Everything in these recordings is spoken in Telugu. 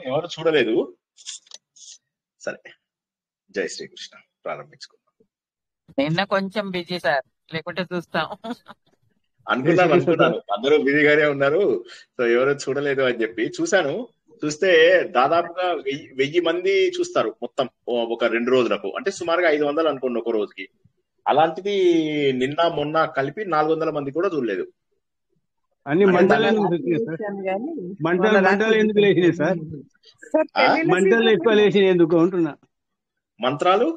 ఎవరు చూడలేదు. సరే, జై శ్రీకృష్ణ. ప్రారంభించుకుందాం. నిన్న కొంచెం బిజీ సార్, లేకుంటే చూస్తాం. అనుకున్నాను అందరూ బిజీగానే ఉన్నారు, సో ఎవరు చూడలేదు అని చెప్పి చూశాను. చూస్తే దాదాపుగా 1000 మంది చూస్తారు మొత్తం ఒక 2 రోజులకు. అంటే సుమారుగా 500 అనుకోండి ఒక రోజుకి. అలాంటిది నిన్న మొన్న కలిపి 400 మంది కూడా చూడలేదు. అన్ని మంటలు ఎందుకు లేచినాయి సార్? మంటలు ఎక్కువ లేచినాయి ఎందుకు అంటున్నా. మంత్రాలు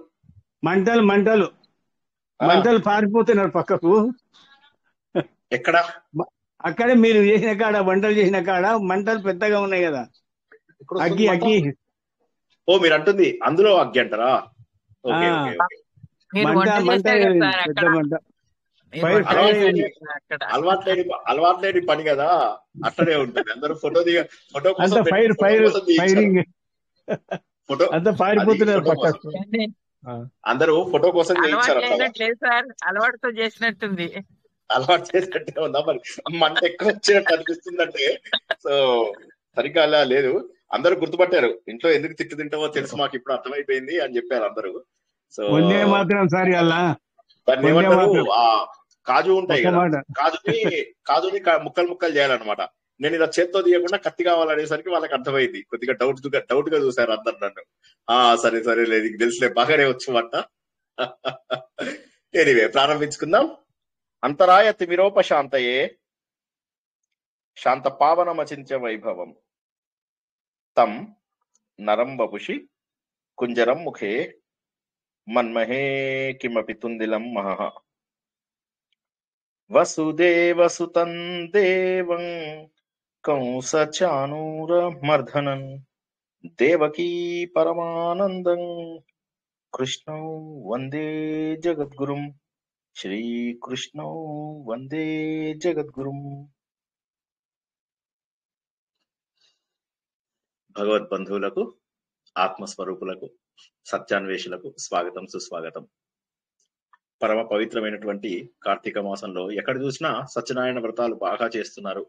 మంటలు పారిపోతున్నారు పక్కకు. ఎక్కడ? అక్కడే మీరు చేసిన కాడ, వంటలు చేసిన కాడ మంటలు పెద్దగా ఉన్నాయి కదా. అగ్గి ఓ మీరు అంటుంది అందులో అగ్గి అంటారా? అలవాట్లేని పని కదా, అట్లనే ఉంటుంది. అందరూ ఫోటో కోసం అందరూ ఫోటో కోసం అలవాటుతో చేసినట్టుంది. అలవాటు చేసినట్టే ఉందా మరి? మంట ఎక్కువ వచ్చినట్టు అనిపిస్తుందంటే సో సరిగ్గా అలా లేదు. అందరూ గుర్తుపట్టారు, ఇంట్లో ఎందుకు తింటావో తెలుసు మాకు ఇప్పుడు అర్థమైపోయింది అని చెప్పారు అందరూ. సో దాన్ని ఏమంటారు, ఆ కాజు ఉంటాయి కదా, కాజుని ముక్కలు చేయాలన్నమాట. నేను ఇలా చేత్తో తీయకుండా కత్తి కావాలనేసరికి వాళ్ళకి అర్థమైంది. కొద్దిగా డౌట్ గా చూసారు అందరు నన్ను. సరే లేదు, తెలుసులే, బాగానే వచ్చు వంట. ఎనీవే ప్రారంభించుకుందాం. అంతరాయ తిమిరోపశాంతయే శాంత పావనమచింత్య వైభవం తం నరం వపుషి కుంజరం ముఖే మన్మహే కిమపి తుందిలం మహః వసుదేవసుతం దేవం కంసచానూరమర్ధనం దేవకీ పరమానందం కృష్ణం వందే జగద్గురుం శ్రీకృష్ణం వందే జగద్గురుం. భగవద్బంధువులకు, ఆత్మస్వరూపులకు, సత్యాన్వేషులకు స్వాగతం, సుస్వాగతం. పరమ పవిత్రమైనటువంటి కార్తీక మాసంలో ఎక్కడ చూసినా సత్యనారాయణ వ్రతాలు బాగా చేస్తున్నారు.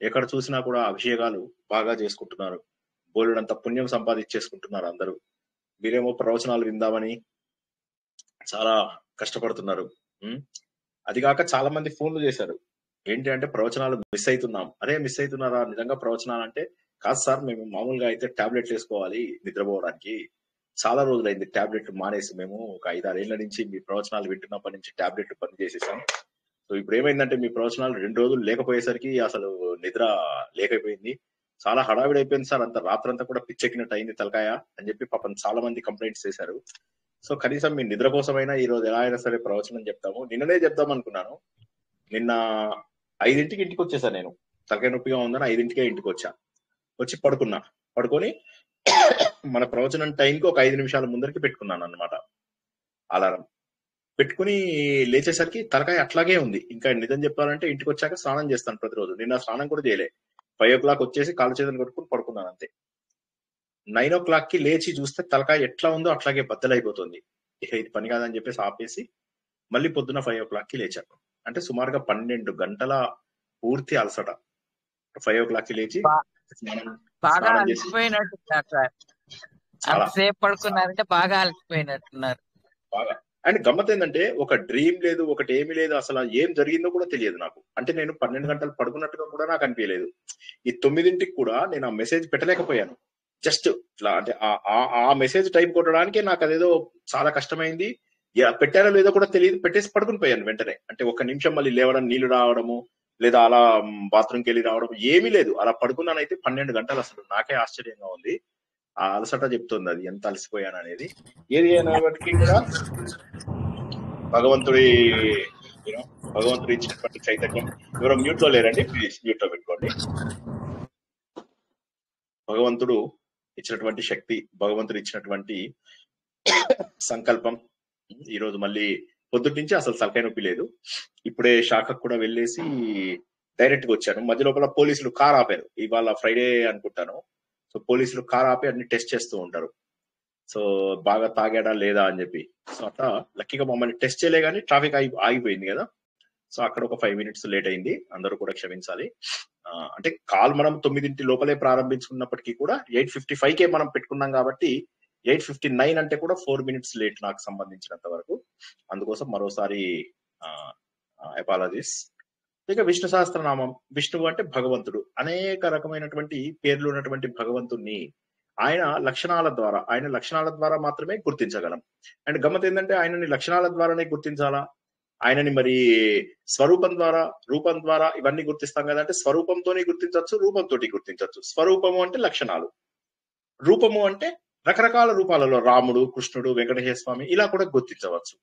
ఎక్కడ చూసినా కూడా అభిషేకాలు బాగా చేసుకుంటున్నారు. బోలుడంత పుణ్యం సంపాదించేసుకుంటున్నారు అందరూ. మీరేమో ప్రవచనాలు విందామని చాలా కష్టపడుతున్నారు. అది కాక చాలా మంది ఫోన్లు చేశారు, ఏంటి అంటే ప్రవచనాలు మిస్ అవుతున్నాం. అదే మిస్ అవుతున్నారా నిజంగా ప్రవచనాలు అంటే? కాదు సార్, మేము మామూలుగా అయితే టాబ్లెట్లు వేసుకోవాలి నిద్రపోవడానికి. చాలా రోజులైంది టాబ్లెట్లు మానేసి, మేము ఒక 5-6 ఏళ్ల నుంచి మీ ప్రవచనాలు వింటున్నప్పటి నుంచి టాబ్లెట్లు పని చేసేసాం. సో ఇప్పుడు ఏమైందంటే మీ ప్రవచనాలు 2 రోజులు లేకపోయేసరికి అసలు నిద్ర లేకపోయింది, చాలా హడావిడి అయిపోయింది సార్, అంత రాత్రంతా కూడా పిచ్చెక్కినట్టు అయింది తలకాయ అని చెప్పి పాపం చాలా మంది కంప్లైంట్స్ చేశారు. సో కనీసం మీ నిద్ర కోసమైనా ఈ రోజు ఎలా అయినా సరే ప్రవచనం చెప్తాము. నిన్ననే చెప్దాం అనుకున్నాను, నిన్న 5ంటికి ఇంటికి వచ్చేసా. నేను తలకాయ నొప్పిగా ఉందని 5ంటికే ఇంటికి వచ్చి పడుకొని మన ప్రవచనం టైంకి ఒక 5 నిమిషాల ముందరికి పెట్టుకున్నాను అన్నమాట అలారం పెట్టుకుని. లేచేసరికి తలకాయ అట్లాగే ఉంది. ఇంకా నిజం చెప్పాలంటే ఇంటికి వచ్చాక స్నానం చేస్తాను ప్రతిరోజు. నిన్న స్నానం కూడా చేయలే. 5 o'clock వచ్చేసి కాలు చేతులు కట్టుకుని పడుకున్నాను అంతే. 9 o'clock లేచి చూస్తే తలకాయ ఎట్లా ఉందో అట్లాగే బద్దలైపోతుంది. ఇక ఇది పని కాదని చెప్పేసి ఆపేసి మళ్ళీ పొద్దున 5 o'clock లేచాను. అంటే సుమారుగా 12 గంటల పూర్తి అలసట. 5 o'clock లేచి బాగా అలసిపోయినట్టున్నారు సార్. అంతసేపు పడుకున్నారంటే బాగా అలసిపోయినట్టున్నారు. బాగా. అండ్ గమ్మత్ ఏంటంటే ఒక డ్రీమ్ లేదు, ఒకటి ఏమీ లేదు, అసలు ఏం జరిగిందో కూడా తెలియదు నాకు. అంటే నేను 12 గంటలు పడుకున్నట్టుగా కూడా నాకు అనిపించలేదు. ఈ 9ంటికి కూడా నేను ఆ మెసేజ్ పెట్టలేకపోయాను. జస్ట్ ఇట్లా అంటే ఆ మెసేజ్ టైం కొట్టడానికే నాకు అదేదో చాలా కష్టమైంది. పెట్టారో లేదో కూడా తెలియదు, పెట్టేసి పడుకుని పోయాను వెంటనే. అంటే 1 నిమిషం మళ్ళీ లేవడం, నీళ్లు రావడము, లేదా అలా బాత్రూమ్కి వెళ్ళి రావడం ఏమీ లేదు. అలా పడుకున్నానైతే 12 గంటలు. అసలు నాకే ఆశ్చర్యంగా ఉంది. ఆ అలసట చెప్తుంది అది ఎంత అలసిపోయాను అనేది. ఏది అయినప్పటికీ కూడా భగవంతుడు ఇచ్చినటువంటి చైతన్యం. ఎవరో మ్యూట్ లో లేరండి, ప్లీజ్ మ్యూట్ లో పెట్టుకోండి. భగవంతుడు ఇచ్చినటువంటి శక్తి, భగవంతుడు ఇచ్చినటువంటి సంకల్పం. ఈ రోజు మళ్ళీ పొద్దుటి నుంచి అసలు తలకాయ నొప్పి లేదు. ఇప్పుడే శాఖకు కూడా వెళ్ళేసి డైరెక్ట్ గా వచ్చాను. మధ్య లోపల పోలీసులు కార్ ఆపారు. ఇవాళ ఫ్రైడే అనుకుంటాను. సో పోలీసులు కార్ ఆపి అన్ని టెస్ట్ చేస్తూ ఉంటారు. సో బాగా తాగాడా లేదా అని చెప్పి. సో అట్లా లక్కీగా మమ్మల్ని టెస్ట్ చేయలే కానీ ట్రాఫిక్ ఆగిపోయింది కదా. సో అక్కడ ఒక 5 minutes లేట్ అయింది, అందరూ కూడా క్షమించాలి. అంటే కాల్ మనం 9 లోపలే ప్రారంభించుకున్నప్పటికీ కూడా 8:55కే మనం పెట్టుకున్నాం కాబట్టి 8:59 అంటే కూడా 4 minutes లేట్ నాకు సంబంధించినంత వరకు. అందుకోసం మరోసారి అపాలజీస్. ఇక విష్ణు సహస్రనామం. విష్ణువు అంటే భగవంతుడు. అనేక రకమైనటువంటి పేర్లు ఉన్నటువంటి భగవంతుణ్ణి ఆయన లక్షణాల ద్వారా మాత్రమే గుర్తించగలం. అండ్ గమ్మత్ ఏంటంటే ఆయనని లక్షణాల ద్వారానే గుర్తించాలా, ఆయనని మరి స్వరూపం ద్వారా, రూపం ద్వారా ఇవన్నీ గుర్తిస్తాం కదా అంటే స్వరూపంతోనే గుర్తించవచ్చు, రూపంతో గుర్తించవచ్చు. స్వరూపము అంటే లక్షణాలు, రూపము అంటే రకరకాల రూపాలలో రాముడు, కృష్ణుడు, వెంకటేశ్వర స్వామి ఇలా కూడా గుర్తించవచ్చు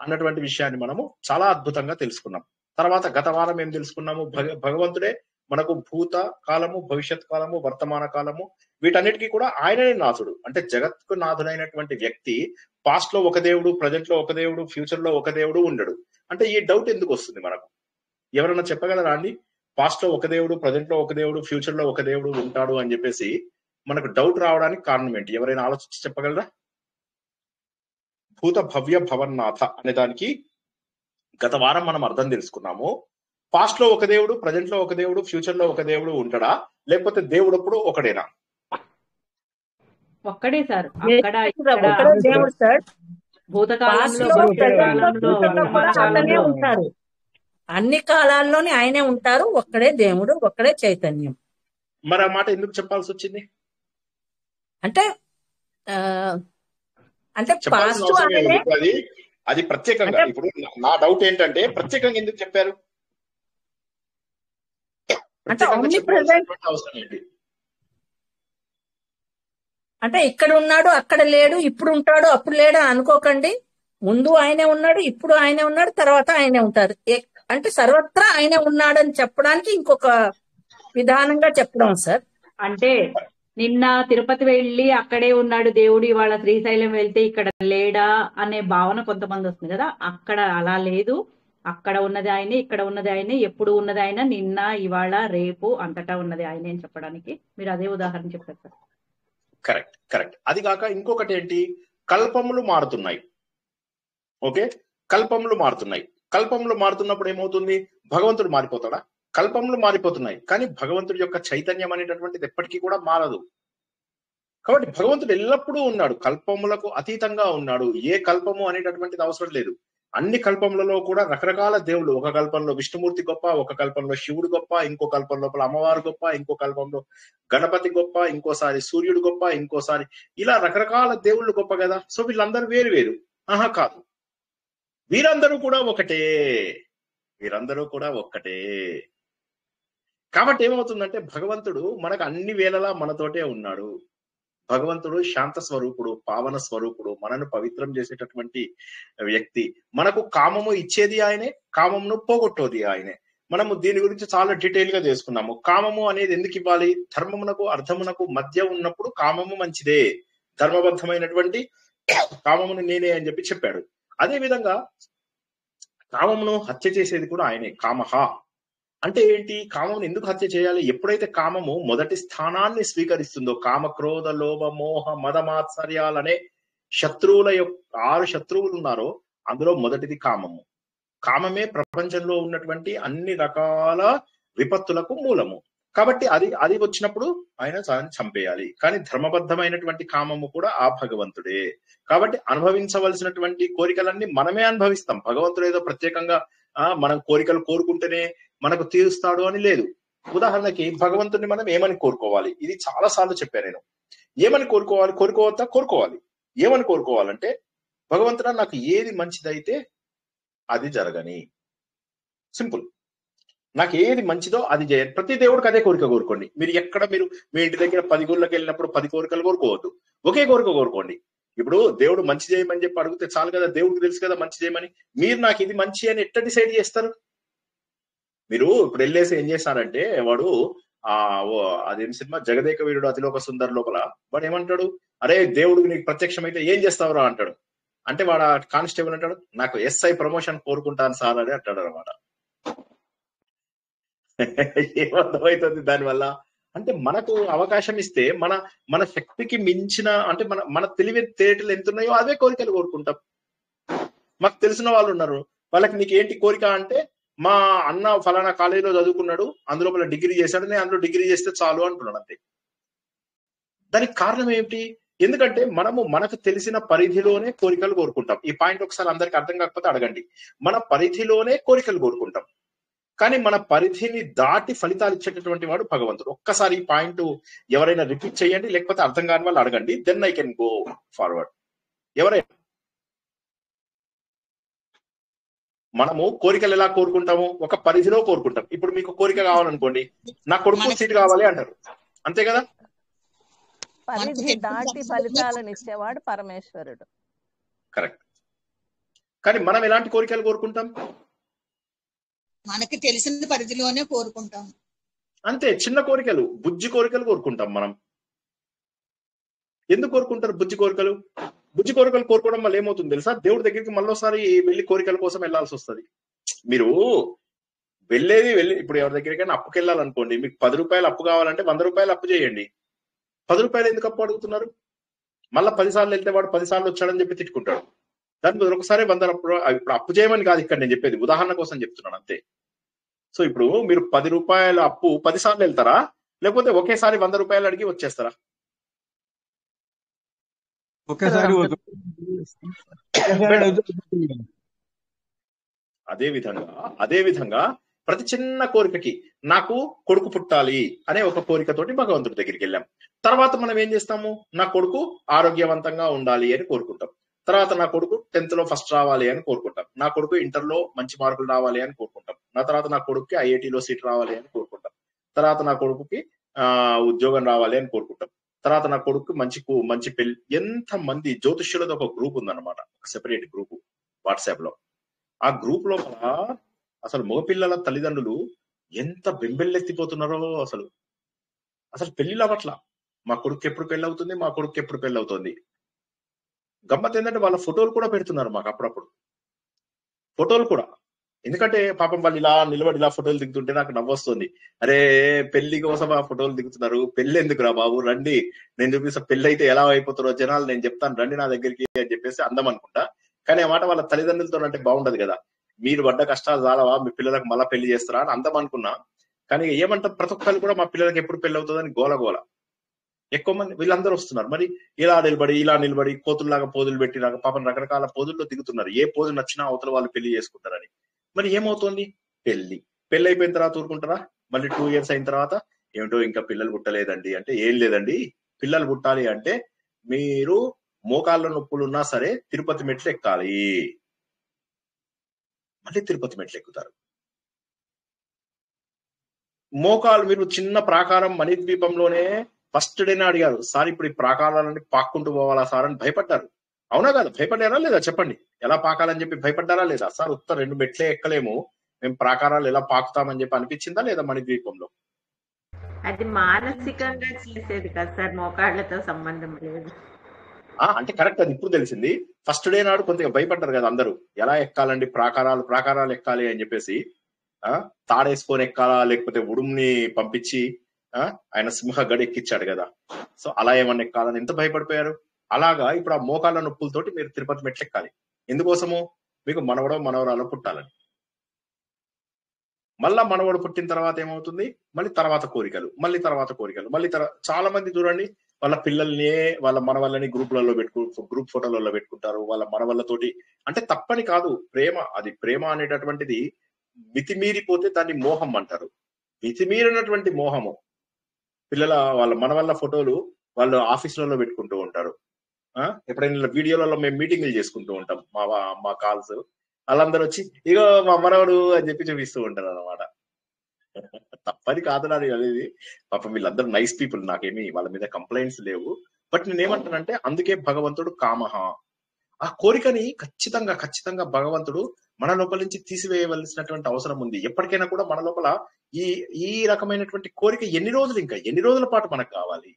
అన్నటువంటి విషయాన్ని మనము చాలా అద్భుతంగా తెలుసుకున్నాం. తర్వాత గత వారం ఏం తెలుసుకున్నాము? భగవంతుడే మనకు భూత కాలము, భవిష్యత్ కాలము, వర్తమాన కాలము వీటన్నిటికీ కూడా ఆయననే నాథుడు. అంటే జగత్కు నాథుడైనటువంటి వ్యక్తి పాస్ట్ లో ఒక దేవుడు, ప్రజెంట్ లో ఒక దేవుడు, ఫ్యూచర్ లో ఒక దేవుడు ఉండడు. అంటే ఈ డౌట్ ఎందుకు వస్తుంది మనకు? ఎవరన్నా చెప్పగలరా అండి? పాస్ట్ లో ఒక దేవుడు, ప్రజెంట్ లో ఒక దేవుడు, ఫ్యూచర్ లో ఒక దేవుడు ఉంటాడు అని చెప్పేసి మనకు డౌట్ రావడానికి కారణం ఏంటి? ఎవరైనా ఆలోచించి చెప్పగలరా? భూత భవ్య భవన్నాథ అనే దానికి గత వారం మనం అర్థం తెలుసుకున్నాము. పాస్ట్ లో ఒక దేవుడు, ప్రజెంట్ లో ఒక దేవుడు, ఫ్యూచర్ లో ఒక దేవుడు ఉంటాడా, లేకపోతే దేవుడు ఎప్పుడు ఒకడేనా? ఒక్కడే సార్. ఒక్కడే దేవుడు సార్. భూతకాలంలో ఉంటారు, అన్ని కాలాల్లోనే ఆయనే ఉంటారు. ఒక్కడే దేవుడు, ఒక్కడే చైతన్యం. మరి ఆ మాట ఎందుకు చెప్పాల్సి వచ్చింది? అంటే పాస్ట్ అది ప్రత్యేకంగా. ఇప్పుడు నా డౌట్ ఏంటంటే ప్రత్యేకంగా ఎందుకు చెప్పారు? అవసరం ఏంటి? అంటే ఇక్కడ ఉన్నాడు, అక్కడ లేడు, ఇప్పుడు ఉంటాడు, అప్పుడు లేడు అనుకోకండి. ముందు ఆయనే ఉన్నాడు, ఇప్పుడు ఆయనే ఉన్నాడు, తర్వాత ఆయనే ఉంటారు. అంటే సర్వత్రా ఆయనే ఉన్నాడని చెప్పడానికి ఇంకొక విధానంగా చెప్పడం సార్. అంటే నిన్న తిరుపతి వెళ్ళి అక్కడే ఉన్నాడు దేవుడు, ఇవాళ శ్రీశైలం వెళ్తే ఇక్కడ లేడా అనే భావన కొంతమంది వస్తుంది కదా. అక్కడ అలా లేదు. అక్కడ ఉన్నది ఆయనే, ఇక్కడ ఉన్నది ఆయనే, ఎప్పుడు ఉన్నది ఆయన, నిన్న, ఇవాళ, రేపు అంతటా ఉన్నది ఆయనే అని చెప్పడానికి మీరు అదే ఉదాహరణ చెప్పారు సార్. కరెక్ట్. అది కాక ఇంకొకటి ఏంటి? కల్పములు మారుతున్నాయి. ఓకే, కల్పములు మారుతున్నప్పుడు ఏమవుతుంది? భగవంతుడు మారిపోతాడా? కల్పములు మారిపోతున్నాయి, కానీ భగవంతుడి యొక్క చైతన్యం అనేటటువంటిది ఎప్పటికీ కూడా మారదు. కాబట్టి భగవంతుడు ఎల్లప్పుడూ ఉన్నాడు, కల్పములకు అతీతంగా ఉన్నాడు. ఏ కల్పము అనేటటువంటిది అవసరం లేదు. అన్ని కల్పములలో కూడా రకరకాల దేవుళ్ళు. ఒక కల్పంలో విష్ణుమూర్తి గొప్ప, ఒక కల్పంలో శివుడు గొప్ప, ఇంకో కల్పం లోపల అమ్మవారు గొప్ప, ఇంకో కల్పంలో గణపతి గొప్ప, ఇంకోసారి సూర్యుడు గొప్ప, ఇంకోసారి ఇలా రకరకాల దేవుళ్ళు గొప్ప కదా. సో వీళ్ళందరూ వేరు. కాదు, వీరందరూ కూడా ఒక్కటే. కాబట్టి ఏమవుతుందంటే భగవంతుడు మనకు అన్ని వేళలా మనతోటే ఉన్నాడు. భగవంతుడు శాంత స్వరూపుడు, పావన స్వరూపుడు, మనను పవిత్రం చేసేటటువంటి వ్యక్తి. మనకు కామము ఇచ్చేది ఆయనే, కామమును పోగొట్టేది ఆయనే. మనము దీని గురించి చాలా డీటెయిల్ గా చేసుకున్నాము. కామము అనేది ఎందుకు ఇవ్వాలి? ధర్మమునకు అర్థమునకు మధ్య ఉన్నప్పుడు కామము మంచిదే. ధర్మబద్ధమైనటువంటి కామమును నేనే అని చెప్పాడు. అదే విధంగా కామమును హత్య చేసేది కూడా ఆయనే. కామహ అంటే ఏంటి? కామమును ఎందుకు హత్య చేయాలి? ఎప్పుడైతే కామము మొదటి స్థానాన్ని స్వీకరిస్తుందో, కామ, క్రోధ, లోభ, మోహ, మద, మాత్సర్యాలనే శత్రువుల యొక్క 6 శత్రువులు ఉన్నారో అందులో మొదటిది కామము. కామమే ప్రపంచంలో ఉన్నటువంటి అన్ని రకాల విపత్తులకు మూలము. కాబట్టి అది వచ్చినప్పుడు ఆయన చంపేయాలి. కానీ ధర్మబద్ధమైనటువంటి కామము కూడా ఆ భగవంతుడే. కాబట్టి అనుభవించవలసినటువంటి కోరికలన్నీ మనమే అనుభవిస్తాం. భగవంతుడు ఏదో ప్రత్యేకంగా మనం కోరికలు కోరుకుంటేనే మనకు తీరుస్తాడు అని లేదు. ఉదాహరణకి భగవంతుడిని మనం ఏమని కోరుకోవాలి? ఇది చాలా సార్లు చెప్పాను నేను. ఏమని కోరుకోవాలి? కోరుకోవాలి. ఏమని కోరుకోవాలంటే, భగవంతుడా నాకు ఏది మంచిదైతే అది జరగని. సింపుల్. నాకు ఏది మంచిదో అది చేయండి. ప్రతి దేవుడికి అదే కోరిక కోరుకోండి. మీరు మీ ఇంటి దగ్గర 10 గుళ్ళకి వెళ్ళినప్పుడు 10 కోరికలు కోరుకోవద్దు. ఒకే కోరిక కోరుకోండి. ఇప్పుడు దేవుడు మంచి చేయమని చెప్పి అడిగితే చాలు కదా, దేవుడికి తెలుసు కదా మంచి చేయమని. మీరు నాకు ఇది మంచి అని ఎట్లా డిసైడ్ చేస్తారు? మీరు ఇప్పుడు వెళ్ళేసి ఏం చేస్తారంటే, వాడు అదేం సినిమా జగదేక వీరుడు అతిలోక సుందర్ లోపల వాడు ఏమంటాడు? అరే దేవుడికి నీకు ప్రత్యక్షమైతే ఏం చేస్తావురా అంటాడు. అంటే వాడు కానిస్టేబుల్ అంటాడు, నాకు ఎస్ఐ ప్రమోషన్ కోరుకుంటాను సార్ అని అంటాడు అనమాట. ఏమర్థమవుతుంది దానివల్ల? అంటే మనకు అవకాశం ఇస్తే మన శక్తికి మించిన, అంటే మన తెలివి తేటలు ఎంత ఉన్నాయో అవే కోరికలు కోరుకుంటాం. మాకు తెలిసిన వాళ్ళు ఉన్నారు, వాళ్ళకి నీకు ఏంటి కోరిక అంటే మా అన్న ఫలానా కాలేజీలో చదువుకున్నాడు, అందులో డిగ్రీ చేశాడు, నేను అందులో డిగ్రీ చేస్తే చాలు అంటున్నాడు అంతే. దానికి కారణం ఏమిటి? ఎందుకంటే మనకు తెలిసిన పరిధిలోనే కోరికలు కోరుకుంటాం. ఈ పాయింట్ ఒకసారి అందరికి అర్థం కాకపోతే అడగండి. మన పరిధిలోనే కోరికలు కోరుకుంటాం, కానీ మన పరిధిని దాటి ఫలితాలు ఇచ్చేటటువంటి వాడు భగవంతుడు. ఒక్కసారి ఈ పాయింట్ ఎవరైనా రిపీట్ చేయండి, లేకపోతే అర్థం కాని వాళ్ళు అడగండి, then I can go forward. ఎవరైనా మనము కోరికలు ఎలా కోరుకుంటాము? ఒక పరిధిలో కోరుకుంటాం. ఇప్పుడు మీకు కోరిక కావాలనుకోండి, నా కొడుకు సీట్ కావాలి అంటారు, అంతే కదా? పరిధి దాటి ఫలితాలను ఇచ్చేవాడు పరమేశ్వరుడు. కరెక్ట్. కానీ మనం ఎలాంటి కోరికలు కోరుకుంటాం? మనకి తెలిసిన పరిధిలోనే కోరుకుంటాం. అంతే, చిన్న కోరికలు, బుజ్జి కోరికలు కోరుకుంటాం మనం. ఎందుకు కోరుకుంటారు బుజ్జి కోరికలు? బుజ్జి కోరికలు కోరుకోవడం వల్ల ఏమవుతుంది తెలుసా? దేవుడి దగ్గరికి మళ్ళీసారి వెళ్ళి కోరికల కోసం వెళ్లాల్సి వస్తుంది. మీరు వెళ్ళి ఇప్పుడు ఎవరి దగ్గరికైనా అప్పుకి వెళ్ళాలనుకోండి, మీకు 10 రూపాయలు అప్పు కావాలంటే 100 రూపాయలు అప్పు చేయండి. 10 రూపాయలు ఎందుకు అప్పు అడుగుతున్నారు? మళ్ళీ 10 సార్లు వెళ్తే వాడు 10 సార్లు వచ్చాడని చెప్పి తిట్టుకుంటాడు. దాని బదులు ఒకసారి 100 ఇప్పుడు అప్పు చేయమని కాదు ఇక్కడ నేను చెప్పేది, ఉదాహరణ కోసం చెప్తున్నాను అంతే. సో ఇప్పుడు మీరు 10 రూపాయల అప్పు 10 సార్లు వెళ్తారా, లేకపోతే ఒకేసారి 100 రూపాయలు అడిగి వచ్చేస్తారా? అదే విధంగా ప్రతి చిన్న కోరికకి, నాకు కొడుకు పుట్టాలి అనే ఒక కోరికతోటి భగవంతుడి దగ్గరికి వెళ్ళాం. తర్వాత మనం ఏం చేస్తాము? నా కొడుకు ఆరోగ్యవంతంగా ఉండాలి అని కోరుకుంటాం. తర్వాత నా కొడుకు 10th లో ఫస్ట్ రావాలి అని కోరుకుంటాం. నా కొడుకు ఇంటర్ లో మంచి మార్కులు రావాలి అని కోరుకుంటాం. తర్వాత నా కొడుకుకి ఐఐటిలో సీట్ రావాలి అని కోరుకుంటాం. తర్వాత నా కొడుకుకి ఉద్యోగం రావాలి అని కోరుకుంటాం. తర్వాత నా కొడుకు మంచి పెళ్లి. ఎంత మంది జ్యోతిష్యులతో ఒక గ్రూప్ ఉందన్నమాట, సెపరేట్ గ్రూప్ వాట్సాప్ లో. ఆ గ్రూప్ లో అసలు మగపిల్లల తల్లిదండ్రులు ఎంత బెంబెల్లెత్తిపోతున్నారో. అసలు పెళ్లిళ్ళు అవ్వట్లా. మా కొడుకు ఎప్పుడు పెళ్లి అవుతుంది, మా కొడుకు ఎప్పుడు పెళ్లి అవుతుంది. గమ్మత్ ఏంటంటే వాళ్ళ ఫోటోలు కూడా పెడుతున్నారు మాకు అప్పుడప్పుడు, ఫోటోలు కూడా. ఎందుకంటే పాపం వాళ్ళు ఇలా నిలబడి ఇలా ఫోటోలు దిగుతుంటే నాకు నవ్వొస్తుంది. అరే పెళ్లి కోసం ఆ ఫోటోలు దిగుతున్నారు, పెళ్లి ఎందుకురా బాబు, రండి నేను చూపిస్తా పెళ్లి అయితే ఎలా అయిపోతారో జనాలు, నేను చెప్తాను రండి నా దగ్గరికి అని చెప్పేసి అందం అనుకుంటా. కానీ ఆ మాట వాళ్ళ తల్లిదండ్రులతో అంటే బాగుండదు కదా. మీరు పడ్డ కష్టాలు చాలవా, మీ పిల్లలకు మళ్ళీ పెళ్లి చేస్తారా అని అందం అనుకున్నా. కానీ ఏమంటారు, ప్రతి ఒక్కరు కూడా మా పిల్లలకి ఎప్పుడు పెళ్లి అవుతుందని గోల. ఎక్కువ మంది వీళ్ళందరూ వస్తున్నారు. మరి ఇలా నిలబడి కోతుల్లాగా పోజులు పెట్టినాక పాపం రకరకాల పోజుల్లో దిగుతున్నారు. ఏ పోజు నచ్చినా అవతల వాళ్ళు పెళ్లి చేసుకుంటారని. మరి ఏమవుతుంది? పెళ్లి అయిపోయిన తర్వాత ఊరుకుంటారా? మళ్ళీ 2 years అయిన తర్వాత ఏమిటో ఇంకా పిల్లలు పుట్టలేదండి అంటే, ఏం లేదండి, పిల్లలు పుట్టాలి అంటే మీరు మోకాళ్ళ నొప్పులు ఉన్నా సరే తిరుపతి మెట్లు ఎక్కాలి. మళ్ళీ తిరుపతి మెట్లు ఎక్కుతారు. మోకాలు మీరు చిన్న ప్రాకారం మణిద్వీపంలోనే ఫస్ట్ డేనే అడిగారు, సార్ ఇప్పుడు ఈ ప్రాకారాలన్నీ పాక్కుంటూ పోవాలా సార్ అని భయపడ్డారు. అవునా కదా? భయపడ్డారా లేదా చెప్పండి? ఎలా పాకాలని చెప్పి భయపడ్డారా లేదా? సార్ ఉత్త 2 మెట్లే ఎక్కలేము, మేము ప్రాకారాలు ఎలా పాకుతామని చెప్పి అనిపించిందా లేదా మణిద్వీపంలో? అది మానసికంగా చేసేది కదా సార్, మోకాళ్ళతో సంబంధం లేదు. అంటే కరెక్ట్, అది ఇప్పుడు తెలిసింది. ఫస్ట్ డే నాడు కొద్దిగా భయపడ్డారు కదా అందరూ, ఎలా ఎక్కాలండి ప్రాకారాలు ఎక్కాలి అని చెప్పేసి. తాడేసుకొని ఎక్కాలా, లేకపోతే ఉడుముని పంపించి ఆయన సింహ గడి ఎక్కిచ్చాడు కదా, సో అలా ఏమన్నా ఎక్కాలని ఎంత భయపడిపోయారు. అలాగా ఇప్పుడు ఆ మోకాళ్ళ నొప్పులతోటి మీరు తిరుపతి మెట్లు ఎక్కాలి. ఎందుకోసము? మీకు మనవరాలు పుట్టాలని. మళ్ళా మనవడు పుట్టిన తర్వాత ఏమవుతుంది? మళ్ళీ తర్వాత కోరికలు. చాలా మంది చూడండి, వాళ్ళ పిల్లల్ని వాళ్ళ మనవళ్ళని గ్రూప్ ఫోటోలలో పెట్టుకుంటారు, వాళ్ళ మనవళ్ళతోటి. అంటే తప్పని కాదు, ప్రేమ. అది ప్రేమ అనేటటువంటిది మితిమీరిపోతే దాన్ని మోహం అంటారు. మితిమీరినటువంటి మోహము. వాళ్ళ మనవళ్ళ ఫోటోలు వాళ్ళు ఆఫీసులలో పెట్టుకుంటూ ఉంటారు. ఎప్పుడైనా వీడియోలలో మేము మీటింగ్లు చేసుకుంటూ ఉంటాం, మా కాల్స్, వాళ్ళందరూ వచ్చి ఇగో మా మనవడు అని చెప్పి చూపిస్తూ ఉంటారు అనమాట. తప్పని కాదు నాది అనేది. పాపం వీళ్ళందరూ నైస్ పీపుల్, నాకేమి వాళ్ళ మీద కంప్లైంట్స్ లేవు. బట్ నేనేమంటానంటే, అందుకే భగవంతుడు కామహ, ఆ కోరికని ఖచ్చితంగా భగవంతుడు మన లోపల నుంచి తీసివేయవలసినటువంటి అవసరం ఉంది. ఎప్పటికైనా కూడా మన లోపల ఈ రకమైనటువంటి కోరిక ఎన్ని రోజుల పాటు మనకు కావాలి?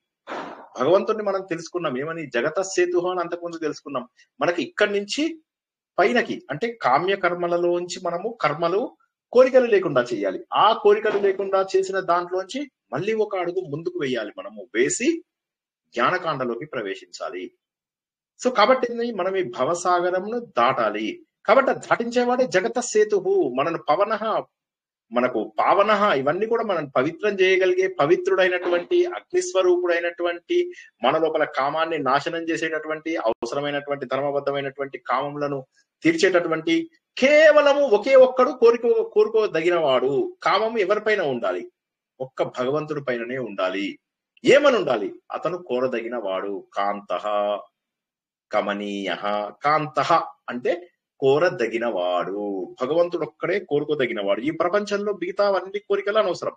భగవంతుడిని మనం తెలుసుకున్నాం ఏమని, జగత సేతు అని అంతకుముందు తెలుసుకున్నాం. మనకి ఇక్కడి నుంచి పైనకి అంటే కామ్య కర్మలలోంచి మనము కోరికలు లేకుండా చేయాలి. ఆ కోరికలు లేకుండా చేసిన దాంట్లోంచి మళ్ళీ ఒక అడుగు ముందుకు వేయాలి. మనము వేసి జ్ఞానకాండలోకి ప్రవేశించాలి. సో కాబట్టి మనం ఈ భవసాగరంను దాటాలి. కాబట్టి అది దాటించేవాడే జగత సేతువు. మనకు పావన, ఇవన్నీ కూడా మనం పవిత్రం చేయగలిగే పవిత్రుడైనటువంటి అగ్నిస్వరూపుడైనటువంటి, మన లోపల కామాన్ని నాశనం చేసేటటువంటి, అవసరమైనటువంటి ధర్మబద్ధమైనటువంటి కామములను తీర్చేటటువంటి కేవలము ఒకే ఒక్కడు కోరుకోదగినవాడు. కామము ఎవరిపైన ఉండాలి? ఒక్క భగవంతుడి పైననే ఉండాలి. ఏమని ఉండాలి? అతను కోరదగిన వాడు. కాంతః కమనీయ. కాంతః అంటే కోరదగిన వాడు. భగవంతుడు ఒక్కడే కోరుకోదగిన వాడు. ఈ ప్రపంచంలో మిగతా అన్ని కోరికలు అనవసరం.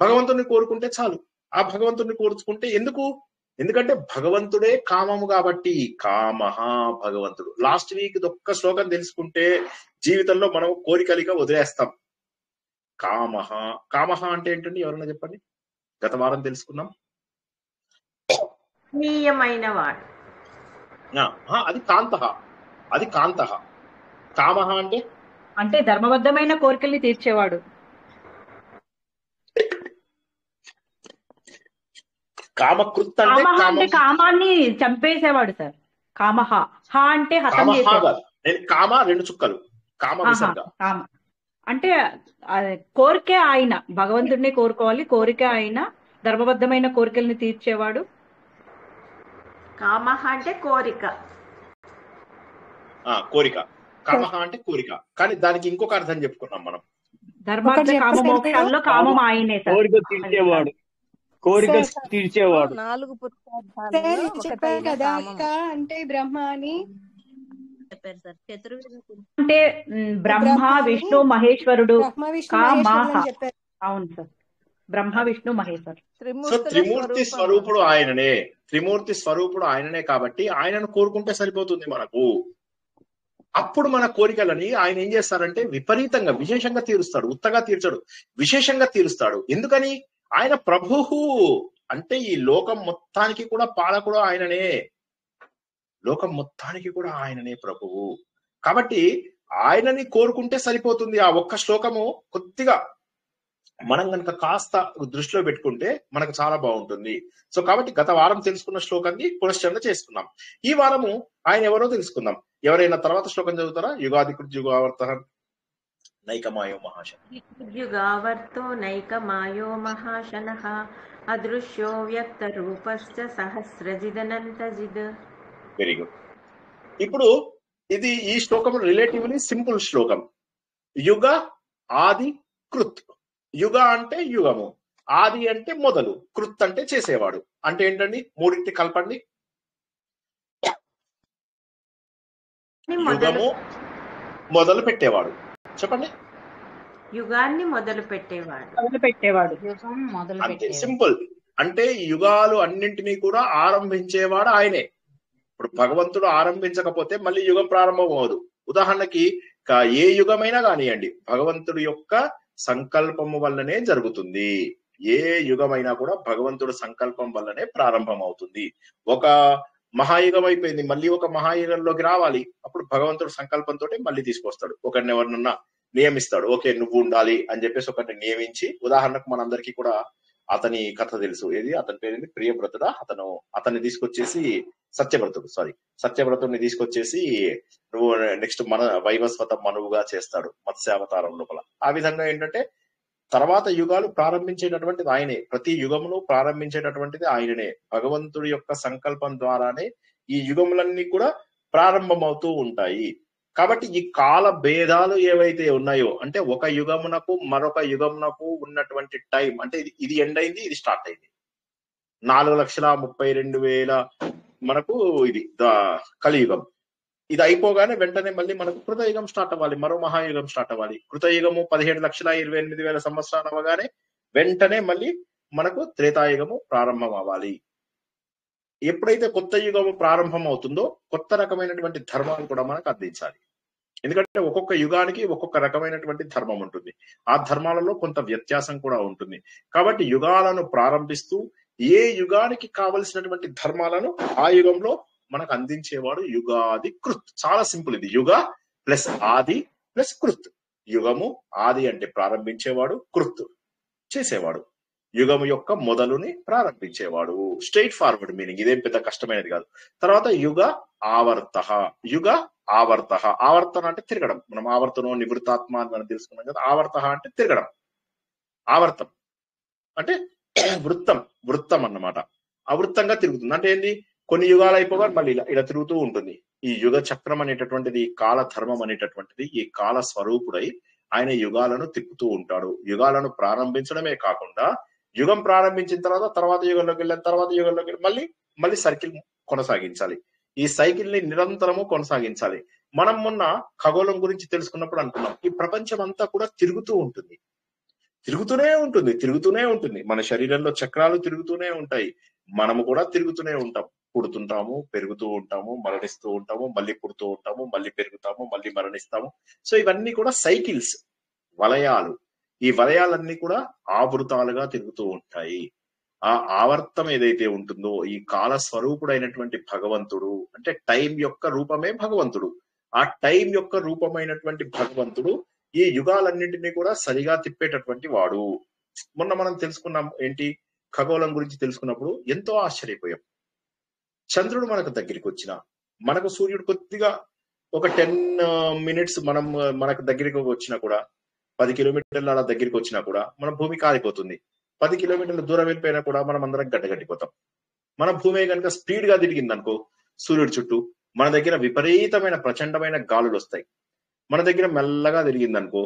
భగవంతుడిని కోరుకుంటే చాలు. ఆ భగవంతుడిని కోరుకుంటే ఎందుకంటే భగవంతుడే కామము కాబట్టి. కామః భగవంతుడు. లాస్ట్ వీక్ ఒక్క శ్లోకం తెలుసుకుంటే జీవితంలో మనం కోరికలిగా వదిలేస్తాం. కామః. కామః అంటే ఏంటండి? ఎవరన్నా చెప్పండి. గత వారం తెలుసుకున్నాం. నీయమైన వాడు. అది కాంతః. అది కాంతః. కామః అంటే ధర్మబద్ధమైన కోరికల్ని తీర్చేవాడు. కామకృత్ అంటే కామాన్ని చంపేసేవాడు సార్. కామహ. హ అంటే హతం చేసేవాడు. కామ 2 చుక్కలు. కామ విసర్గ. కామ అంటే కోరికే ఆయన. భగవంతుడిని కోరుకోవాలి. కోరిక ఆయన ధర్మబద్ధమైన కోరికల్ని తీర్చేవాడు. కామహ అంటే కోరిక. కోరిక. కామహ అంటే కోరిక. కానీ దానికి ఇంకొక అర్థం చెప్పుకున్నాం మనం. ధర్మార్థ కామ మోక్షాల్లో కామం ఆయనే సార్. కోరిక తీర్చేవాడు. కోరిక తీర్చేవాడు. 4 పురుషార్థాలలో చెప్పారు కదా అంటే బ్రహ్మ అని చెప్పారు సార్. అంటే బ్రహ్మ విష్ణు మహేశ్వరుడు. చెప్పారు. అవును సార్. బ్రహ్మ విష్ణు మహేశ్వరు. త్రిమూర్తి స్వరూపుడు ఆయననే. త్రిమూర్తి స్వరూపుడు ఆయననే కాబట్టి ఆయనను కోరుకుంటే సరిపోతుంది మనకు. అప్పుడు మన కోరికలని ఆయన ఏం చేస్తారంటే విపరీతంగా విశేషంగా తీరుస్తాడు. ఉత్తగా తీర్చడు, విశేషంగా తీరుస్తాడు. ఎందుకని? ఆయన ప్రభువు. అంటే ఈ లోకం మొత్తానికి కూడా పాలకుడు ఆయననే. లోకం మొత్తానికి కూడా ఆయననే ప్రభువు. కాబట్టి ఆయనని కోరుకుంటే సరిపోతుంది. ఆ ఒక్క శ్లోకము కొద్దిగా మనం కనుక కాస్త దృష్టిలో పెట్టుకుంటే మనకు చాలా బాగుంటుంది. సో కాబట్టి గత వారం తెలుసుకున్న శ్లోకాన్ని పునశ్చరణ చేసుకున్నాం. ఈ వారము ఆయన ఎవరో తెలుసుకుందాం. ఎవరైనా తర్వాత శ్లోకం చదువుతారా? యుగాధికృత్ యుగావర్త నైకమాయో మహాశన. యుగావర్తో నైకమాయో మహాశనః అదృశ్యో వ్యక్త రూపశ్చ సహస్రజిదనంతజిద్. Very good. ఇప్పుడు ఈ శ్లోకం రిలేటివ్లీ సింపుల్ శ్లోకం. యుగ ఆది కృత్. యుగ అంటే యుగము, ఆది అంటే మొదలు, కృత్ అంటే చేసేవాడు. అంటే ఏంటండి? మూడింటి కలపండి. యుగము మొదలు పెట్టేవాడు. చెప్పండి. యుగాన్ని మొదలు పెట్టేవాడు. అంతే, సింపుల్. అంటే యుగాలు అన్నింటినీ కూడా ఆరంభించేవాడు ఆయనే. ఇప్పుడు భగవంతుడు ఆరంభించకపోతే మళ్ళీ యుగం ప్రారంభం అవ్వదు. ఉదాహరణకి ఏ యుగమైనా కానివ్వండి, భగవంతుడి యొక్క సంకల్పము వల్లనే జరుగుతుంది. ఏ యుగమైనా కూడా భగవంతుడు సంకల్పం వల్లనే ప్రారంభం అవుతుంది. ఒక మహాయుగం అయిపోయింది, మళ్ళీ ఒక మహాయుగంలోకి రావాలి. అప్పుడు భగవంతుడు సంకల్పంతో మళ్ళీ తీసుకొస్తాడు. ఒకరిని ఎవరినన్నా నియమిస్తాడు. ఓకే నువ్వు ఉండాలి అని చెప్పేసి ఒకరిని నియమించి, ఉదాహరణకు మనందరికీ కూడా అతని కథ తెలుసు. అతని పేరు ప్రియవ్రతుడా. అతన్ని తీసుకొచ్చేసి సత్యవ్రతుడిని తీసుకొచ్చేసి నువ్వు నెక్స్ట్ మన వైవస్వత మనువుగా చేస్తాడు మత్స్యావతారం లోపల. ఆ విధంగా ఏంటంటే తర్వాత యుగాలు ప్రారంభించేటటువంటిది ఆయనే. ప్రతి యుగమును ప్రారంభించేటటువంటిది ఆయననే. భగవంతుడి యొక్క సంకల్పం ద్వారానే ఈ యుగములన్నీ కూడా ప్రారంభమవుతూ ఉంటాయి. కాబట్టి ఈ కాల భేదాలు ఏవైతే ఉన్నాయో, అంటే ఒక యుగమునకు మరొక యుగమునకు ఉన్నటువంటి టైం, అంటే ఇది ఎండ్ అయింది, ఇది స్టార్ట్ అయింది. 4,32,000 మనకు ఇది కలియుగం. ఇది అయిపోగానే వెంటనే మళ్ళీ మనకు కృతయుగం స్టార్ట్ అవ్వాలి, మరో మహాయుగం స్టార్ట్ అవ్వాలి. కృతయుగము 17,28,000 సంవత్సరాలు అవ్వగానే వెంటనే మళ్ళీ మనకు త్రేతాయుగము ప్రారంభం అవ్వాలి. ఎప్పుడైతే కొత్త యుగము ప్రారంభం అవుతుందో కొత్త రకమైనటువంటి ధర్మాలు కూడా మనకు అందించాలి. ఎందుకంటే ఒక్కొక్క యుగానికి ఒక్కొక్క రకమైనటువంటి ధర్మం ఉంటుంది. ఆ ధర్మాలలో కొంత వ్యత్యాసం కూడా ఉంటుంది. కాబట్టి యుగాలను ప్రారంభిస్తూ ఏ యుగానికి కావలసినటువంటి ధర్మాలను ఆ యుగంలో మనకు అందించేవాడు యుగాది కృత్. చాలా సింపుల్. ఇది యుగ ప్లస్ ఆది ప్లస్ కృత్. యుగము ఆది అంటే ప్రారంభించేవాడు, కృత్ చేసేవాడు. యుగము యొక్క మొదలుని ప్రారంభించేవాడు. స్ట్రైట్ ఫార్వర్డ్ మీనింగ్, ఇదేం పెద్ద కష్టమైనది కాదు. తర్వాత యుగ ఆవర్త. యుగ ఆవర్త. ఆవర్తన అంటే తిరగడం. మనం ఆవర్తనం నివృత్తాత్మ అని మనం తెలుసుకున్నాం కదా. ఆవర్త అంటే తిరగడం. ఆవర్తం అంటే వృత్తం అన్నమాట. అవృత్తంగా తిరుగుతుంది అంటే ఏంది, కొన్ని యుగాలు అయిపోగా మళ్ళీ ఇలా తిరుగుతూ ఉంటుంది. ఈ యుగ చక్రం అనేటటువంటిది, కాల ధర్మం అనేటటువంటిది ఈ కాల స్వరూపుడై ఆయన యుగాలను తిప్పుతూ ఉంటాడు. యుగాలను ప్రారంభించడమే కాకుండా యుగం ప్రారంభించిన తర్వాత యుగంలోకి వెళ్ళిన తర్వాత యుగంలోకి మళ్ళీ సర్కిల్ కొనసాగించాలి. ఈ సైకిల్ ని నిరంతరము కొనసాగించాలి. మనం మొన్న ఖగోళం గురించి తెలుసుకున్నప్పుడు అనుకున్నాం, ఈ ప్రపంచం అంతా కూడా తిరుగుతూ ఉంటుంది. మన శరీరంలో చక్రాలు తిరుగుతూనే ఉంటాయి. మనము కూడా తిరుగుతూనే ఉంటాం. పుడుతుంటాము, పెరుగుతూ ఉంటాము, మరణిస్తూ ఉంటాము, మళ్ళీ పుడుతూ ఉంటాము, మళ్ళీ పెరుగుతాము, మళ్ళీ మరణిస్తాము. సో ఇవన్నీ కూడా సైకిల్స్, వలయాలు. ఈ వలయాలన్నీ కూడా ఆవృతాలుగా తిరుగుతూ ఉంటాయి. ఆ ఆవర్తం ఏదైతే ఉంటుందో, ఈ కాల స్వరూపుడైనటువంటి భగవంతుడు అంటే టైం యొక్క రూపమే భగవంతుడు. ఆ టైం యొక్క రూపమైనటువంటి భగవంతుడు ఈ యుగాలన్నింటినీ కూడా సరిగా తిప్పేటటువంటి వాడు. మొన్న మనం తెలుసుకున్నాం ఏంటి, ఖగోళం గురించి తెలుసుకున్నప్పుడు ఎంతో ఆశ్చర్యపోయాం. చంద్రుడు మనకు దగ్గరికి వచ్చిన, మనకు సూర్యుడు కొద్దిగా ఒక 10 minutes మనకు దగ్గరికి వచ్చినా కూడా, 10 కిలోమీటర్ల అలా దగ్గరికి వచ్చినా కూడా మన భూమి కాలిపోతుంది. 10 కిలోమీటర్ల దూరం వెళ్ళిపోయినా కూడా మనం అందరం గడ్డగట్టిపోతాం. మన భూమి కనుక స్పీడ్ గా తిరిగింది అనుకో సూర్యుడి చుట్టూ, మన దగ్గర విపరీతమైన ప్రచండమైన గాలులు వస్తాయి. మన దగ్గర మెల్లగా తిరిగింది అనుకో,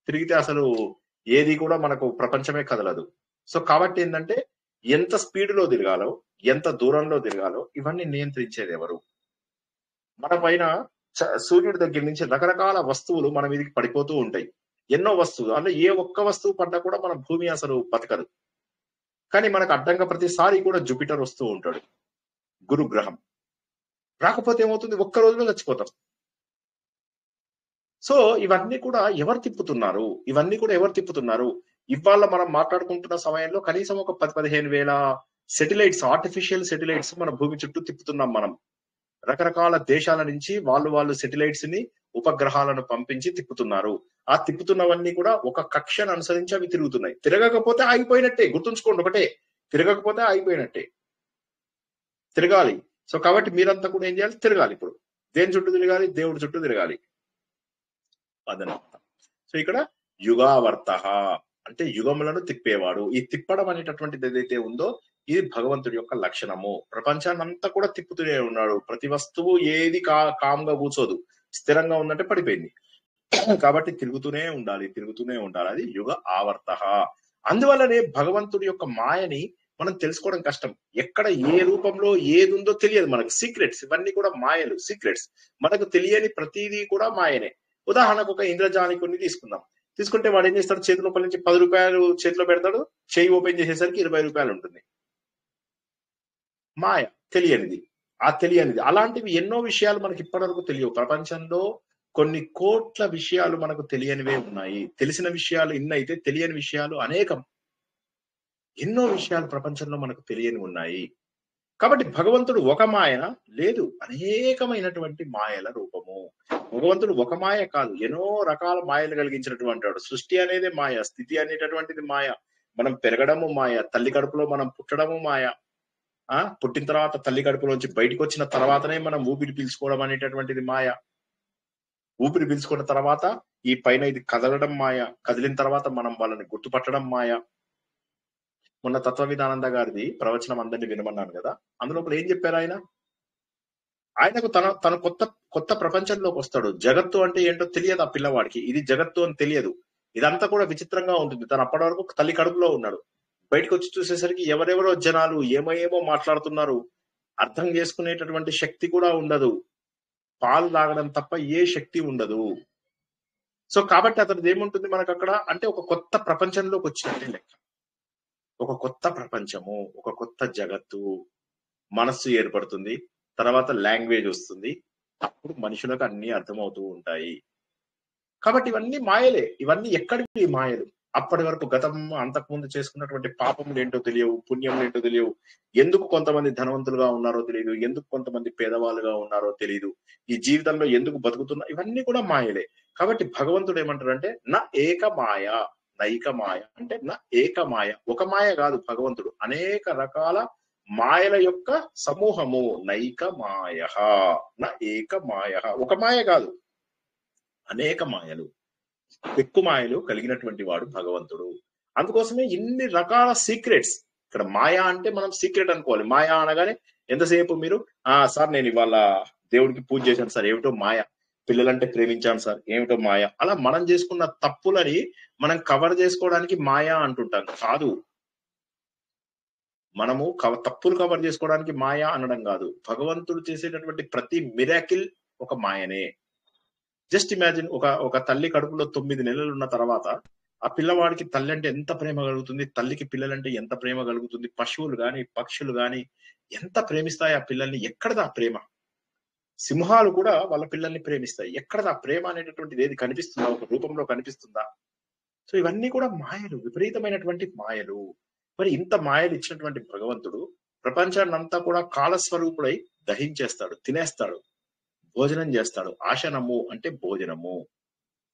తిరిగితే అసలు ఏది కూడా మనకు ప్రపంచమే కదలదు. సో కాబట్టి ఏంటంటే ఎంత స్పీడ్ లో తిరగాలో, ఎంత దూరంలో తిరగాలో ఇవన్నీ నియంత్రించేది ఎవరు? మన పైన సూర్యుడి దగ్గర నుంచి రకరకాల వస్తువులు మన మీదకి పడిపోతూ ఉంటాయి. ఎన్నో వస్తువులు, అంటే ఏ ఒక్క వస్తువు పడ్డా కూడా మన భూమి అసలు బతకదు. కానీ మనకు అడ్డంగా ప్రతిసారి కూడా జూపిటర్ వస్తూ ఉంటాడు, గురు గ్రహం. రాకపోతే ఏమవుతుంది, ఒక్క రోజులో చచ్చిపోతాం. సో ఇవన్నీ కూడా ఎవరు తిప్పుతున్నారు? ఇవాళ మనం మాట్లాడుకుంటున్న సమయంలో కనీసం ఒక 10-15 వేల సెటిలైట్స్, ఆర్టిఫిషియల్ సెటిలైట్స్ మన భూమి చుట్టూ తిప్పుతున్నాం మనం. రకరకాల దేశాల నుంచి వాళ్ళు సెటిలైట్స్ ని, ఉపగ్రహాలను పంపించి తిప్పుతున్నారు. ఆ తిప్పుతున్నవన్నీ కూడా ఒక కక్షను అనుసరించి అవి తిరుగుతున్నాయి. తిరగకపోతే ఆగిపోయినట్టే, గుర్తుంచుకోండి ఒకటే, తిరగకపోతే ఆగిపోయినట్టే. తిరగాలి. సో కాబట్టి మీరంతా కూడా ఏం చేయాలి, తిరగాలి. ఇప్పుడు దేని చుట్టూ తిరగాలి, దేవుడి చుట్టూ తిరగాలి అదనమాట. సో ఇక్కడ యుగావర్త అంటే యుగములను తిప్పేవాడు. ఈ తిప్పడం అనేటటువంటిది ఏదైతే ఉందో ఇది భగవంతుడి యొక్క లక్షణము. ప్రపంచాన్ని అంతా కూడా తిప్పుతూనే ఉన్నాడు. ప్రతి వస్తువు ఏది కామ్గా కూర్చోదు, స్థిరంగా ఉందంటే పడిపోయింది. కాబట్టి తిరుగుతూనే ఉండాలి. అది యుగ ఆవర్త. అందువల్లనే భగవంతుడి యొక్క మాయని మనం తెలుసుకోవడం కష్టం. ఎక్కడ ఏ రూపంలో ఏది ఉందో తెలియదు మనకు. సీక్రెట్స్ ఇవన్నీ కూడా మాయలు, సీక్రెట్స్. మనకు తెలియని ప్రతిదీ కూడా మాయనే. ఉదాహరణకు ఒక ఇంద్రజాలికుని తీసుకుంటే వాడు ఏం చేస్తాడు, చేతి లోపల నుంచి 10 రూపాయలు చేతిలో పెడతాడు, చేయి ఓపెన్ చేసేసరికి 20 రూపాయలు ఉంటుంది. మాయ, తెలియనిది. అలాంటివి ఎన్నో విషయాలు మనకి ఇప్పటివరకు తెలియవు. ప్రపంచంలో కొన్ని కోట్ల విషయాలు మనకు తెలియనివే ఉన్నాయి. తెలిసిన విషయాలు ఇన్నైతే తెలియని విషయాలు అనేకం. ఎన్నో విషయాలు ప్రపంచంలో మనకు తెలియని ఉన్నాయి. కాబట్టి భగవంతుడు ఒక మాయ లేదు, అనేకమైనటువంటి మాయల రూపము. భగవంతుడు ఒక మాయ కాదు, ఎన్నో రకాల మాయలు కలిగించినటువంటి వాడు. సృష్టి అనేది మాయ, స్థితి అనేటటువంటిది మాయ, మనం పెరగడము మాయ, తల్లి కడుపులో మనం పుట్టడము మాయ, పుట్టిన తర్వాత తల్లి కడుపులోంచి బయటకు వచ్చిన తర్వాతనే మనం ఊపిరి పీల్చుకోవడం అనేటటువంటిది మాయ. ఊపిరి పీల్చుకున్న తర్వాత ఈ పైన ఇది కదలడం మాయ, కదిలిన తర్వాత మనం వాళ్ళని గుర్తుపట్టడం మాయ. మొన్న తత్వవిధానంద గారిది ప్రవచనం అందరినీ వినమన్నాను కదా, అందులో ఏం చెప్పారు ఆయనకు తన కొత్త ప్రపంచంలోకి వస్తాడు. జగత్తు అంటే ఏంటో తెలియదు ఆ పిల్లవాడికి, ఇది జగత్తు అని తెలియదు. ఇదంతా కూడా విచిత్రంగా ఉంటుంది. తను అప్పటి వరకు తల్లి కడుపులో ఉన్నాడు. బయటకు వచ్చి చూసేసరికి ఎవరెవరో జనాలు ఏమో మాట్లాడుతున్నారు. అర్థం చేసుకునేటటువంటి శక్తి కూడా ఉండదు. పాలు తాగడం తప్ప ఏ శక్తి ఉండదు. సో కాబట్టి అతనిది ఏముంటుంది మనకు అక్కడ అంటే ఒక కొత్త ప్రపంచంలోకి వచ్చినట్టే లెక్క. ఒక కొత్త ప్రపంచము, ఒక కొత్త జగత్తు, మనస్సు ఏర్పడుతుంది, తర్వాత లాంగ్వేజ్ వస్తుంది, అప్పుడు మనుషులకు అన్ని అర్థమవుతూ ఉంటాయి. కాబట్టి ఇవన్నీ మాయలే. ఇవన్నీ ఎక్కడివి మాయలు. అప్పటి వరకు గతం అంతకుముందు చేసుకున్నటువంటి పాపములు ఏంటో తెలియవు, పుణ్యములు ఏంటో తెలియవు, ఎందుకు కొంతమంది ధనవంతులుగా ఉన్నారో తెలియదు, ఎందుకు కొంతమంది పేదవాళ్ళుగా ఉన్నారో తెలియదు, ఈ జీవితంలో ఎందుకు బతుకుతున్నా, ఇవన్నీ కూడా మాయలే. కాబట్టి భగవంతుడు ఏమంటారంటే నా ఏక మాయ, నైక మాయ అంటే నా ఏక మాయ. ఒక మాయ కాదు భగవంతుడు, అనేక రకాల మాయల యొక్క సమూహము. నైక మాయ న ఏక మాయ. ఒక మాయ కాదు, అనేక మాయలు, ఎక్కువ మాయలు కలిగినటువంటి వాడు భగవంతుడు. అందుకోసమే ఇన్ని రకాల సీక్రెట్స్. ఇక్కడ మాయా అంటే మనం సీక్రెట్ అనుకోవాలి. మాయా అనగానే ఎంతసేపు మీరు సార్ నేను ఇవాళ దేవుడికి పూజ చేశాను సార్, ఏమిటో మాయ. పిల్లలంటే ప్రేమించాను సార్, ఏమిటో మాయ. అలా మనం చేసుకున్న తప్పులని మనం కవర్ చేసుకోవడానికి మాయా అంటుంటాం. కాదు, మనము తప్పులు కవర్ చేసుకోవడానికి మాయా అనడం కాదు. భగవంతుడు చేసేటటువంటి ప్రతి మిరాకిల్ ఒక మాయనే. జస్ట్ ఇమాజిన్, ఒక తల్లి కడుపులో 9 నెలలు ఉన్న తర్వాత ఆ పిల్లవాడికి తల్లి అంటే ఎంత ప్రేమ కలుగుతుంది, తల్లికి పిల్లలంటే ఎంత ప్రేమ కలుగుతుంది. పశువులు గాని పక్షులు గాని ఎంత ప్రేమిస్తాయి ఆ పిల్లల్ని. ఎక్కడదా ప్రేమ? సింహాలు కూడా వాళ్ళ పిల్లల్ని ప్రేమిస్తాయి. ఎక్కడదా ప్రేమ అనేటటువంటిది ఏది కనిపిస్తుందా? ఒక రూపంలో కనిపిస్తుందా? సో ఇవన్నీ కూడా మాయలు, విపరీతమైనటువంటి మాయలు. మరి ఇంత మాయలు ఇచ్చినటువంటి భగవంతుడు ప్రపంచాన్ని అంతా కూడా కాలస్వరూపుడై దహించేస్తాడు, తినేస్తాడు, భోజనం చేస్తాడు. ఆసనము అంటే భోజనము,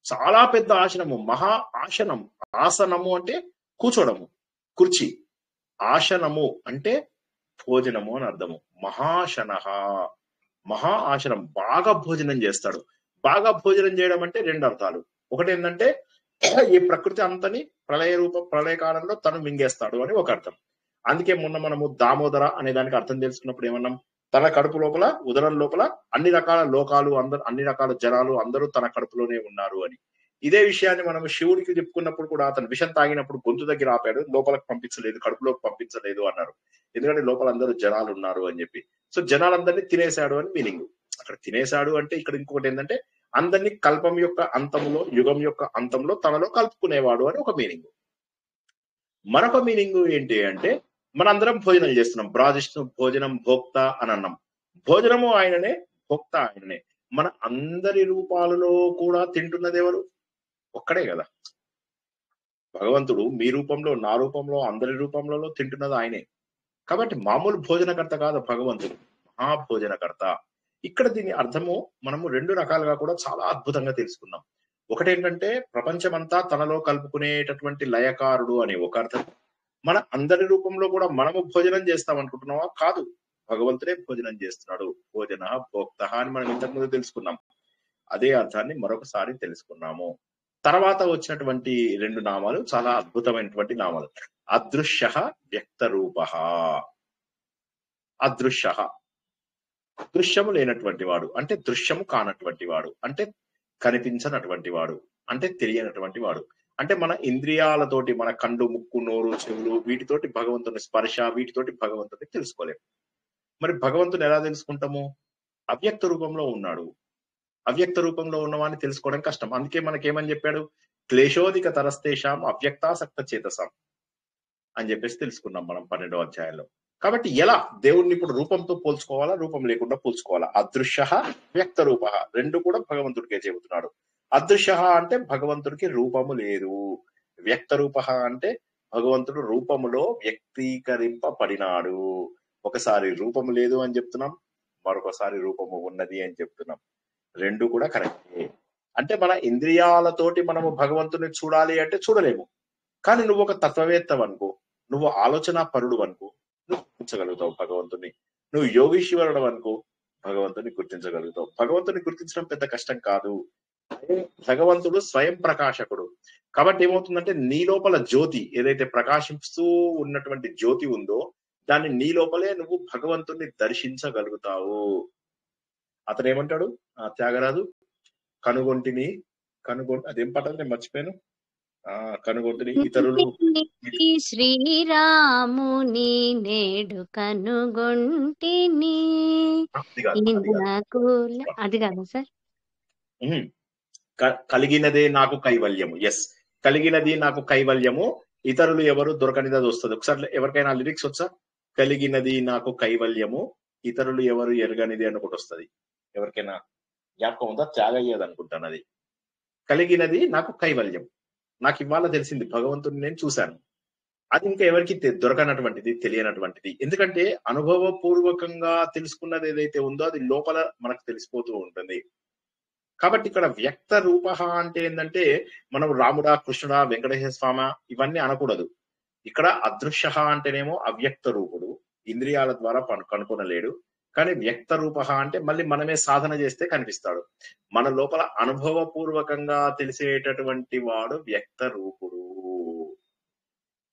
చాలా పెద్ద ఆసనము, మహా ఆసనం. ఆసనము అంటే కూర్చోడము, కుర్చీ. ఆసనము అంటే భోజనము అని అర్థము. మహాశన, మహా ఆసనం, బాగా భోజనం చేస్తాడు. బాగా భోజనం చేయడం అంటే 2 అర్థాలు. ఒకటి ఏంటంటే ఈ ప్రకృతి అంతని ప్రళయకాలంలో తను మింగేస్తాడు అని ఒక అర్థం. అందుకే మొన్న మనము దామోదర అనే దానికి అర్థం తెలుసుకున్నప్పుడు ఏమన్నాం? తన కడుపు లోపల, ఉదరం లోపల అన్ని రకాల లోకాలు, అన్ని రకాల జనాలు అందరూ తన కడుపులోనే ఉన్నారు అని. ఇదే విషయాన్ని మనం శివుడికి చెప్పుకున్నప్పుడు కూడా అతను విషం తాగినప్పుడు గొంతు దగ్గర ఆపాడు, లోపలికి పంపించలేదు, కడుపులోకి పంపించలేదు అన్నారు. ఎందుకంటే లోపల అందరూ జనాలు ఉన్నారు అని చెప్పి. సో జనాలందరినీ తినేశాడు అని మీనింగ్. అక్కడ తినేశాడు అంటే ఇక్కడ ఇంకొకటి ఏంటంటే అందరినీ కల్పం యొక్క అంతంలో, యుగం యొక్క అంతంలో తనలో కలుపుకునేవాడు అని ఒక మీనింగ్. మరొక మీనింగ్ ఏంటి అంటే మనందరం భోజనం చేస్తున్నాం. బ్రాజిష్ణు భోజనం భోక్త అని అన్నాం. భోజనము ఆయననే, భోక్త ఆయననే. మన అందరి రూపాలలో కూడా తింటున్నది ఎవరు? ఒక్కడే కదా భగవంతుడు. మీ రూపంలో, నా రూపంలో, అందరి రూపంలో తింటున్నది ఆయనే. కాబట్టి మామూలు భోజనకర్త కాదు భగవంతుడు, మహాభోజనకర్త. ఇక్కడ దీని అర్థము మనము 2 రకాలుగా కూడా చాలా అద్భుతంగా తెలుసుకున్నాం. ఒకటేంటంటే ప్రపంచమంతా తనలో కలుపుకునేటటువంటి లయకారుడు అనే ఒక అర్థం. మన అందరి రూపంలో కూడా మనము భోజనం చేస్తాం అనుకుంటున్నావా? కాదు, భగవంతుడే భోజనం చేస్తున్నాడు. భోజన భోక్త అని మనం ఇంతకుముందు తెలుసుకున్నాం. అదే అర్థాన్ని మరొకసారి తెలుసుకున్నాము. తర్వాత వచ్చినటువంటి 2 నామాలు చాలా అద్భుతమైనటువంటి నామాలు. అదృశ్య, వ్యక్త రూప. అదృశ్య, దృశ్యము లేనటువంటి వాడు అంటే దృశ్యము కానటువంటి వాడు అంటే కనిపించనటువంటి వాడు అంటే తెలియనటువంటి వాడు. అంటే మన ఇంద్రియాలతోటి, మన కండు, ముక్కు, నోరు, చెవులు, వీటితోటి భగవంతుని స్పర్శ, వీటితోటి భగవంతుని తెలుసుకోలేము. మరి భగవంతుని ఎలా తెలుసుకుంటాము? అవ్యక్త రూపంలో ఉన్నాడు. అవ్యక్త రూపంలో ఉన్నవాడిని తెలుసుకోవడం కష్టం. అందుకే మనకేమని చెప్పాడు? క్లేశోధిక తరస్తేషాం అవ్యక్తాసక్త చేతసాం అని చెప్పేసి తెలుసుకున్నాం మనం 12వ అధ్యాయంలో. కాబట్టి ఎలా దేవుణ్ణి ఇప్పుడు రూపంతో పోల్చుకోవాలా, రూపం లేకుండా పోల్చుకోవాలా? అదృశ్య, వ్యక్త రూప, 2 కూడా భగవంతుడికే చెబుతున్నాడు. అదృశ్య అంటే భగవంతుడికి రూపము లేదు. వ్యక్త రూప అంటే భగవంతుడు రూపములో వ్యక్తీకరింపబడినాడు. ఒకసారి రూపము లేదు అని చెప్తున్నాం, మరొకసారి రూపము ఉన్నది అని చెప్తున్నాం. 2 కూడా కరెక్టే. అంటే మన ఇంద్రియాలతోటి మనము భగవంతుని చూడాలి అంటే చూడలేము. కానీ నువ్వు ఒక తత్వవేత్త అనుకో, నువ్వు ఆలోచన పరుడు అనుకో, నువ్వు గుర్తించగలుగుతావు భగవంతుని. నువ్వు యోగీశ్వరుడు అనుకో, భగవంతుని గుర్తించగలుగుతావు. భగవంతుని గుర్తించడం పెద్ద కష్టం కాదు. భగవంతుడు స్వయం ప్రకాశకుడు. కాబట్టి ఏమవుతుందంటే నీ లోపల జ్యోతి ఏదైతే ప్రకాశిస్తూ ఉన్నటువంటి జ్యోతి ఉందో దాన్ని నీ లోపలే నువ్వు భగవంతుని దర్శించగలుగుతావు. అతను ఏమంటాడు త్యాగరాజు? అదేం పాట నేను మర్చిపోయాను. కనుగొంటిని ఇతరులు శ్రీరాముని నేడు కనుగొంటిని. అది కాదు సార్. కలిగినదే నాకు కైవల్యము. ఎస్, కలిగినది నాకు కైవల్యము, ఇతరులు ఎవరు దొరకనిది. అది వస్తుంది. ఒకసారి ఎవరికైనా లిరిక్స్ వచ్చా? కలిగినది నాకు కైవల్యము, ఇతరులు ఎవరు ఎరగనిది అనుకుంటూ వస్తుంది. ఎవరికైనా జ్ఞాపకం ఉందా? త్యాగయ్యేది అనుకుంటాను. అది కలిగినది నాకు కైవల్యం. నాకు ఇవాళ తెలిసింది, భగవంతుని నేను చూశాను. అది ఇంకా ఎవరికి దొరకనటువంటిది, తెలియనటువంటిది. ఎందుకంటే అనుభవపూర్వకంగా తెలుసుకున్నది ఏదైతే ఉందో అది లోపల మనకు తెలిసిపోతూ ఉంటుంది. కాబట్టి ఇక్కడ వ్యక్త రూప అంటే ఏంటంటే మనం రాముడా, కృష్ణుడా, వెంకటేశ్వర స్వామి ఇవన్నీ అనకూడదు. ఇక్కడ అదృశ్య అంటేనేమో అవ్యక్త రూపుడు, ఇంద్రియాల ద్వారా కనుగొనలేడు. కానీ వ్యక్త రూప అంటే మళ్ళీ మనమే సాధన చేస్తే కనిపిస్తాడు. మన లోపల అనుభవపూర్వకంగా తెలిసేటటువంటి వాడు వ్యక్త రూపుడు.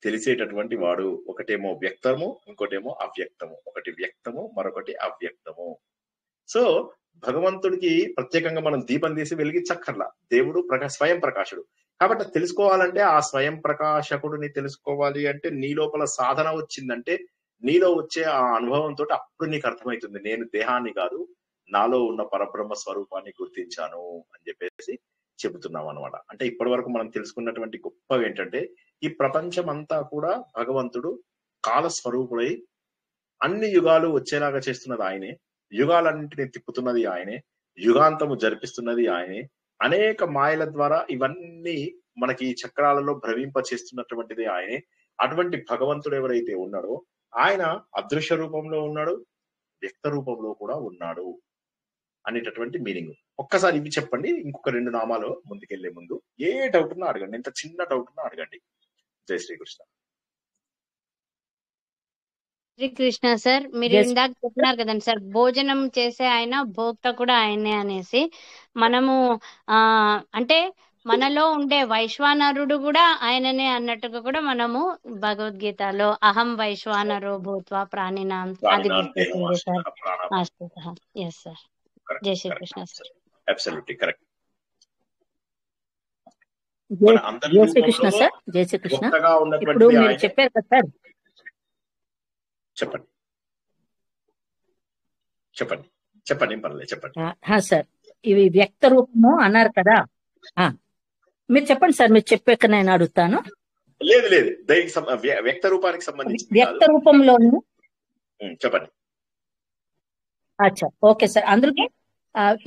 తెలిసేటటువంటి వాడు ఒకటేమో వ్యక్తము, ఇంకోటేమో అవ్యక్తము. ఒకటి వ్యక్తము, మరొకటి అవ్యక్తము. సో భగవంతుడికి ప్రత్యేకంగా మనం దీపం తీసి వెలిగించక్కర్లా. దేవుడు స్వయం ప్రకాశుడు. కాబట్టి తెలుసుకోవాలంటే ఆ స్వయం ప్రకాశకుడిని తెలుసుకోవాలి అంటే నీ లోపల సాధన వచ్చిందంటే నీలో వచ్చే ఆ అనుభవంతో అప్పుడు నీకు అర్థమవుతుంది, నేను దేహాన్ని కాదు నాలో ఉన్న పరబ్రహ్మ స్వరూపాన్ని గుర్తించాను అని చెప్పేసి చెబుతున్నాం అనమాట. అంటే ఇప్పటి వరకు మనం తెలుసుకున్నటువంటి గొప్పవి ఏంటంటే ఈ ప్రపంచం అంతా కూడా భగవంతుడు కాల స్వరూపుడై అన్ని యుగాలు వచ్చేలాగా చేస్తున్నది ఆయనే, యుగాలన్నింటినీ తిప్పుతున్నది ఆయనే, యుగాంతము జరిపిస్తున్నది ఆయనే. అనేక మాయల ద్వారా ఇవన్నీ మనకి చక్రాలలో భ్రమింప చేస్తున్నటువంటిది ఆయనే. అటువంటి భగవంతుడు ఎవరైతే ఉన్నాడో ఆయన అదృశ్య రూపంలో ఉన్నాడు, వ్యక్త రూపంలో కూడా ఉన్నాడు అనేటటువంటి మీనింగ్. ఒక్కసారి ఇవి చెప్పండి. ఇంకొక 2 నామాలు ముందుకెళ్లే ముందు ఏ డౌట్ ఉన్నా అడగండి, ఎంత చిన్న డౌట్ ఉన్నా అడగండి. జై శ్రీకృష్ణ. శ్రీకృష్ణ సార్, మీరు ఇందాక చెప్పినారు కదండి సార్, భోజనం చేసే ఆయన భోక్త కూడా ఆయనే అనేసి. మనము అంటే మనలో ఉండే వైశ్వానరుడు కూడా ఆయననే అన్నట్టుగా కూడా మనము భగవద్గీతలో అహం వైశ్వానరో భూత్వా ప్రాణినాం అది గుర్తొచ్చింది సార్. Yes sir. జై శ్రీకృష్ణ సార్. Absolutely correct. జై శ్రీకృష్ణ సార్. జై శ్రీకృష్ణ. ఇప్పుడు మీరు చెప్పారు కదా సార్, చెప్పండి చెప్పండి చెప్పండి పర్లేదు చెప్పండి. సార్ ఇవి వ్యక్త రూపము అన్నారు కదా, మీరు చెప్పండి సార్. మీరు చెప్పాక నేను అడుగుతాను. లేదు లేదు, వ్యక్త రూపానికి సంబంధించి వ్యక్త రూపంలోను చెప్పండి. అచ్చా, ఓకే సార్. అందుకే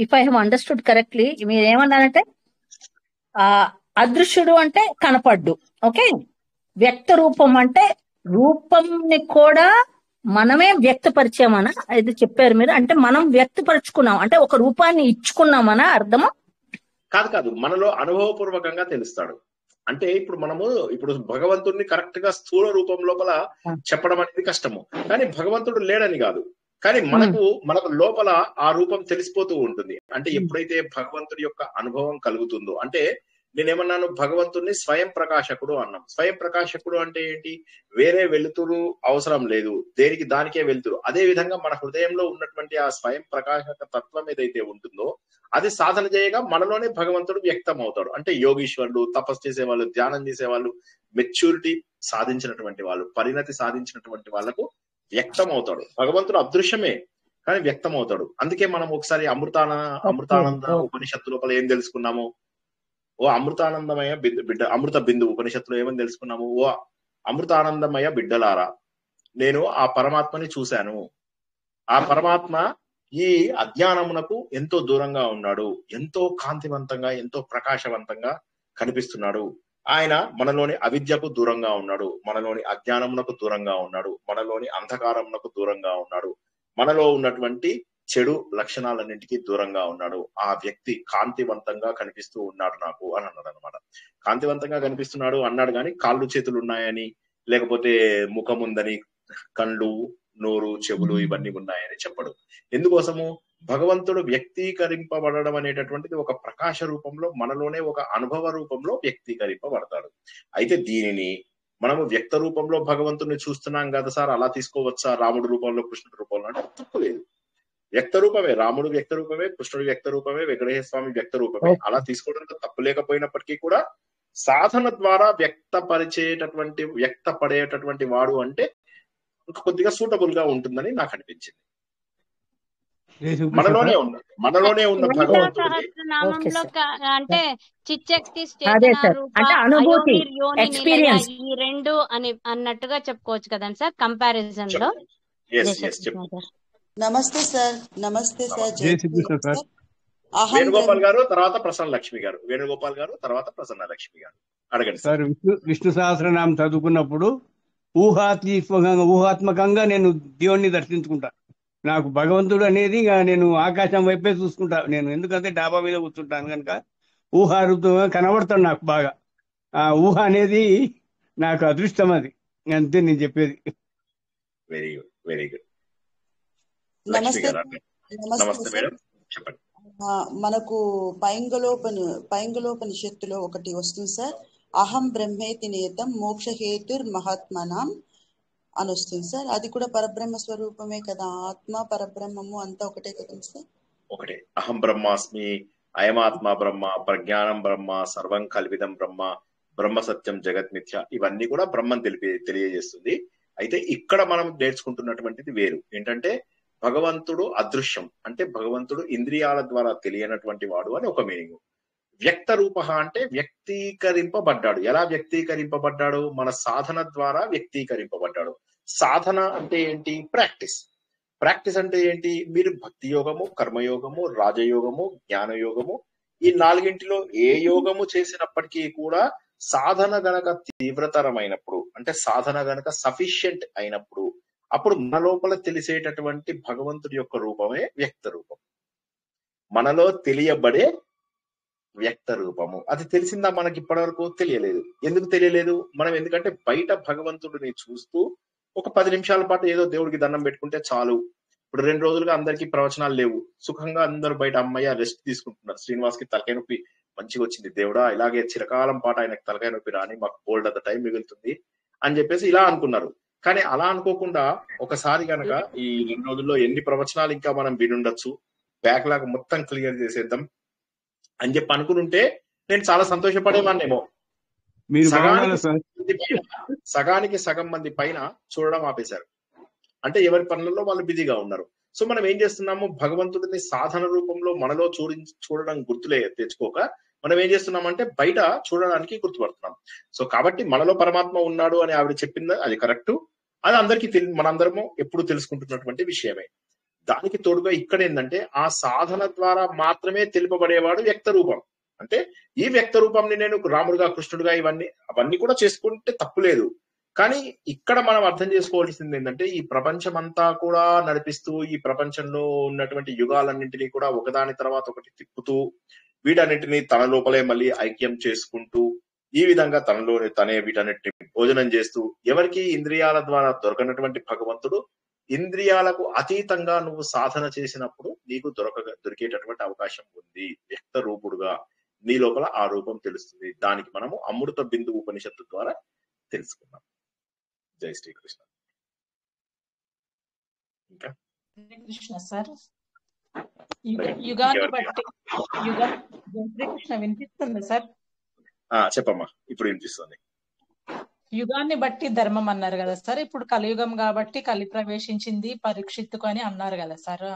if I have understood correctly మీరు ఏమన్నారంటే అదృశ్యుడు అంటే కనపడ్డు, ఓకే. వ్యక్త రూపం అంటే రూపంని కూడా మనమే వ్యక్తపరిచామనా ఇది చెప్పారు మీరు. అంటే మనం వ్యక్తపరుచుకున్నాం అంటే ఒక రూపాన్ని ఇచ్చుకున్నామనా అర్థము? కాదు కాదు, మనలో అనుభవపూర్వకంగా తెలుస్తాడు. అంటే ఇప్పుడు భగవంతుడిని కరెక్ట్ గా స్థూల రూపం లోపల చెప్పడం అనేది కష్టము. కానీ భగవంతుడు లేడని కాదు, కానీ మనకు లోపల ఆ రూపం తెలిసిపోతూ ఉంటుంది. అంటే ఎప్పుడైతే భగవంతుడి యొక్క అనుభవం కలుగుతుందో, అంటే నేనేమన్నాను, భగవంతుడిని స్వయం ప్రకాశకుడు అన్నాం. స్వయం ప్రకాశకుడు అంటే ఏంటి? వేరే వెలుతురు అవసరం లేదు, దేనికి దానికే వెలుతురు. అదే విధంగా మన హృదయంలో ఉన్నటువంటి ఆ స్వయం ప్రకాశక తత్వం ఏదైతే ఉంటుందో అది సాధన చేయగా మనలోనే భగవంతుడు వ్యక్తం అవుతాడు. అంటే యోగీశ్వరులు, తపస్సు చేసేవాళ్ళు, ధ్యానం చేసేవాళ్ళు, మెచ్యూరిటీ సాధించినటువంటి వాళ్ళు, పరిణతి సాధించినటువంటి వాళ్ళకు వ్యక్తం అవుతాడు. భగవంతుడు అదృశ్యమే కానీ వ్యక్తం అవుతాడు. అందుకే మనం ఒకసారి అమృతానంద ఉపనిషత్తు లోపల ఏం తెలుసుకున్నాము? ఓ అమృతానందమయ బిడ్డ, అమృత బిందు ఉపనిషత్తులో ఏమని తెలుసుకున్నాము? ఓ అమృతానందమయ బిడ్డలారా, నేను ఆ పరమాత్మని చూశాను. ఆ పరమాత్మ ఈ అజ్ఞానమునకు ఎంతో దూరంగా ఉన్నాడు, ఎంతో కాంతివంతంగా, ఎంతో ప్రకాశవంతంగా కనిపిస్తున్నాడు. ఆయన మనలోని అవిద్యకు దూరంగా ఉన్నాడు, మనలోని అజ్ఞానమునకు దూరంగా ఉన్నాడు, మనలోని అంధకారమునకు దూరంగా ఉన్నాడు, మనలో ఉన్నటువంటి చెడు లక్షణాలన్నింటికి దూరంగా ఉన్నాడు. ఆ వ్యక్తి కాంతివంతంగా కనిపిస్తూ ఉన్నాడు నాకు అని అన్నాడు అనమాట. కాంతివంతంగా కనిపిస్తున్నాడు అన్నాడు కానీ కాళ్ళు చేతులు ఉన్నాయని, లేకపోతే ముఖం ఉందని, కళ్ళు, నోరు, చెవులు ఇవన్నీ ఉన్నాయని చెప్పడు. ఎందుకోసము? భగవంతుడు వ్యక్తీకరింపబడడం అనేటటువంటిది ఒక ప్రకాశ రూపంలో, మనలోనే ఒక అనుభవ రూపంలో వ్యక్తీకరింపబడతాడు. అయితే దీనిని మనము వ్యక్త రూపంలో భగవంతుడిని చూస్తున్నాం కదా సార్, అలా తీసుకోవచ్చా రాముడు రూపంలో, కృష్ణుడి రూపంలో అంటే తప్పు లేదు. వ్యక్త రూపమే, రాముడు వ్యక్త రూపమే, కృష్ణుడు వ్యక్త రూపమే, వెంకటేశ్వర స్వామి వ్యక్త రూపమే. అలా తీసుకోవడంలో తప్పు లేకపోయినప్పటికీ కూడా సాధన ద్వారా వ్యక్తపడేటటువంటి వాడు అంటే కొద్దిగా సూటబుల్ గా ఉంటుందని నాకు అనిపించింది. మనలోనే ఉన్న భగవంతుడు అంటే చిచ్చక్తి ఈ రెండు అని అన్నట్టుగా చెప్పుకోవచ్చు కదండి సార్ కంపారిజన్ లో. నమస్తే సార్. నమస్తే సార్. వేణుగోపాల్ గారు, తర్వాత ప్రసన్న లక్ష్మి గారు. వేణుగోపాల్ గారు, తర్వాత ప్రసన్న లక్ష్మి గారు. అడగండి సార్. విష్ణు సహస్రనామం చదువుకున్నప్పుడు ఊహాత్మకంగా నేను దేవుణ్ణి దర్శించుకుంటా. నాకు భగవంతుడు అనేది నేను ఆకాశం వైపే చూసుకుంటా. నేను ఎందుకంటే డాబా మీద కూర్చుంటాను కనుక ఊహారూపంగా కనబడతాను నాకు బాగా. ఆ ఊహ అనేది నాకు అదృష్టం, అది అంతే నేను చెప్పేది. Very good, very good. Lakshmi నమస్తే గారు అండి. నమస్తే నమస్తే సార్. మేడం, చెప్పండి. మనకు పైంగలోపనిషత్తులో ఒకటి వస్తుంది సార్, అహం బ్రహ్మేతి నియతం మోక్షహేతుర్ మహాత్మనాం అని వస్తుంది సార్. అది కూడా పరబ్రహ్మ స్వరూపమే కదా, ఆత్మ పరబ్రహ్మము అంతా ఒకటే కదా సార్? ఒకటే. అహం బ్రహ్మాస్మి, అయమాత్మ బ్రహ్మ, ప్రజ్ఞానం బ్రహ్మ, సర్వం కల్విదం బ్రహ్మ, బ్రహ్మ సత్యం జగత్ మిథ్య, ఇవన్నీ కూడా బ్రహ్మం తెలియజేస్తుంది. అయితే ఇక్కడ మనం నేర్చుకుంటున్నటువంటిది వేరు. ఏంటంటే భగవంతుడు అదృశ్యం, అంటే భగవంతుడు ఇంద్రియాల ద్వారా తెలియనటువంటి వాడు అని ఒక మీనింగ్. వ్యక్త రూప అంటే వ్యక్తీకరింపబడ్డాడు. ఎలా వ్యక్తీకరింపబడ్డాడు? మన సాధన ద్వారా వ్యక్తీకరింపబడ్డాడు. సాధన అంటే ఏంటి? ప్రాక్టీస్. ప్రాక్టీస్ అంటే ఏంటి? మీరు భక్తి యోగము, కర్మయోగము, రాజయోగము, జ్ఞానయోగము, ఈ నాలుగింటిలో ఏ యోగము చేసినప్పటికీ కూడా సాధన గనక తీవ్రతరమైనప్పుడు, అంటే సాధన గనక సఫిషియంట్ అయినప్పుడు, అప్పుడు మన లోపల తెలిసేటటువంటి భగవంతుడి యొక్క రూపమే వ్యక్త రూపం, మనలో తెలియబడే వ్యక్త రూపము. అది తెలిసిందా? మనకి ఇప్పటి వరకు తెలియలేదు. ఎందుకు తెలియలేదు? మనం ఎందుకంటే బయట భగవంతుడిని చూస్తూ ఒక 10 నిమిషాల పాటు ఏదో దేవుడికి దండం పెట్టుకుంటే చాలు. ఇప్పుడు 2 రోజులుగా అందరికీ ప్రవచనాలు లేవు, సుఖంగా అందరూ బయట అమ్మయ్య రెస్ట్ తీసుకుంటున్నారు. శ్రీనివాస్ కి తలకాయ నొప్పి మంచిగా వచ్చింది, దేవుడా ఇలాగే చిరకాలం పాటు ఆయనకు తలకాయ నొప్పి రాని, మాకు బోల్డ్ అంత టైం మిగులుతుంది అని చెప్పేసి ఇలా అనుకున్నారు. కానీ అలా అనుకోకుండా ఒకసారి గనక ఈ 2 రోజుల్లో ఎన్ని ప్రవచనాలు ఇంకా మనం వినుండొచ్చు, బ్యాక్లాగ్ మొత్తం క్లియర్ చేసేద్దాం అని చెప్పి అనుకుంటే నేను చాలా సంతోషపడేవాన్నేమో. సగానికి సగం మంది పైన చూడడం ఆపేశారు. అంటే ఎవరి పనులలో వాళ్ళు బిజీగా ఉన్నారు. సో మనం ఏం చేస్తున్నాము? భగవంతుడిని సాధన రూపంలో మనలో చూడడం గుర్తులే తెచ్చుకోక మనం ఏం చేస్తున్నామంటే బయట చూడడానికి గుర్తుపడుతున్నాం. సో కాబట్టి మనలో పరమాత్మ ఉన్నాడు అని ఆవిడ చెప్పింది అది కరెక్ట్. అది అందరికీ మనందరము ఎప్పుడు తెలుసుకుంటున్నటువంటి విషయమే. దానికి తోడుగా ఇక్కడ ఏంటంటే ఆ సాధన ద్వారా మాత్రమే తెలుపబడేవాడు వ్యక్త రూపం. అంటే ఈ వ్యక్త రూపంని నేను రాముడుగా, కృష్ణుడుగా అవన్నీ కూడా చేసుకుంటే తప్పులేదు. కానీ ఇక్కడ మనం అర్థం చేసుకోవాల్సింది ఏంటంటే ఈ ప్రపంచం అంతా కూడా నడిపిస్తూ, ఈ ప్రపంచంలో ఉన్నటువంటి యుగాలన్నింటినీ కూడా ఒకదాని తర్వాత ఒకటి తిప్పుతూ, వీటన్నింటినీ తన లోపలే మళ్ళీ ఐక్యం చేసుకుంటూ, ఈ విధంగా తనే వీటన్నిటిని భోజనం చేస్తూ, ఎవరికి ఇంద్రియాల ద్వారా దొరకనటువంటి భగవంతుడు ఇంద్రియాలకు అతీతంగా నువ్వు సాధన చేసినప్పుడు నీకు దొరికేటటువంటి అవకాశం ఉంది. వ్యక్త రూపుడుగా నీ లోపల ఆ రూపం తెలుస్తుంది. దానికి మనము అమృత బిందు ఉపనిషత్తు ద్వారా తెలుసుకున్నాం. జై శ్రీకృష్ణ. ఇంకా కృష్ణ సార్, యుగాన్ని బట్టి శ్రీకృష్ణ వినిపిస్తుంది సార్? చెప్పమ్మా, ఇప్పుడు వినిపిస్తుంది. యుగాన్ని బట్టి ధర్మం అన్నారు కదా సార్. ఇప్పుడు కలియుగం కాబట్టి కలి ప్రవేశించింది పరీక్షిత్తుకు అని అన్నారు కదా సార్.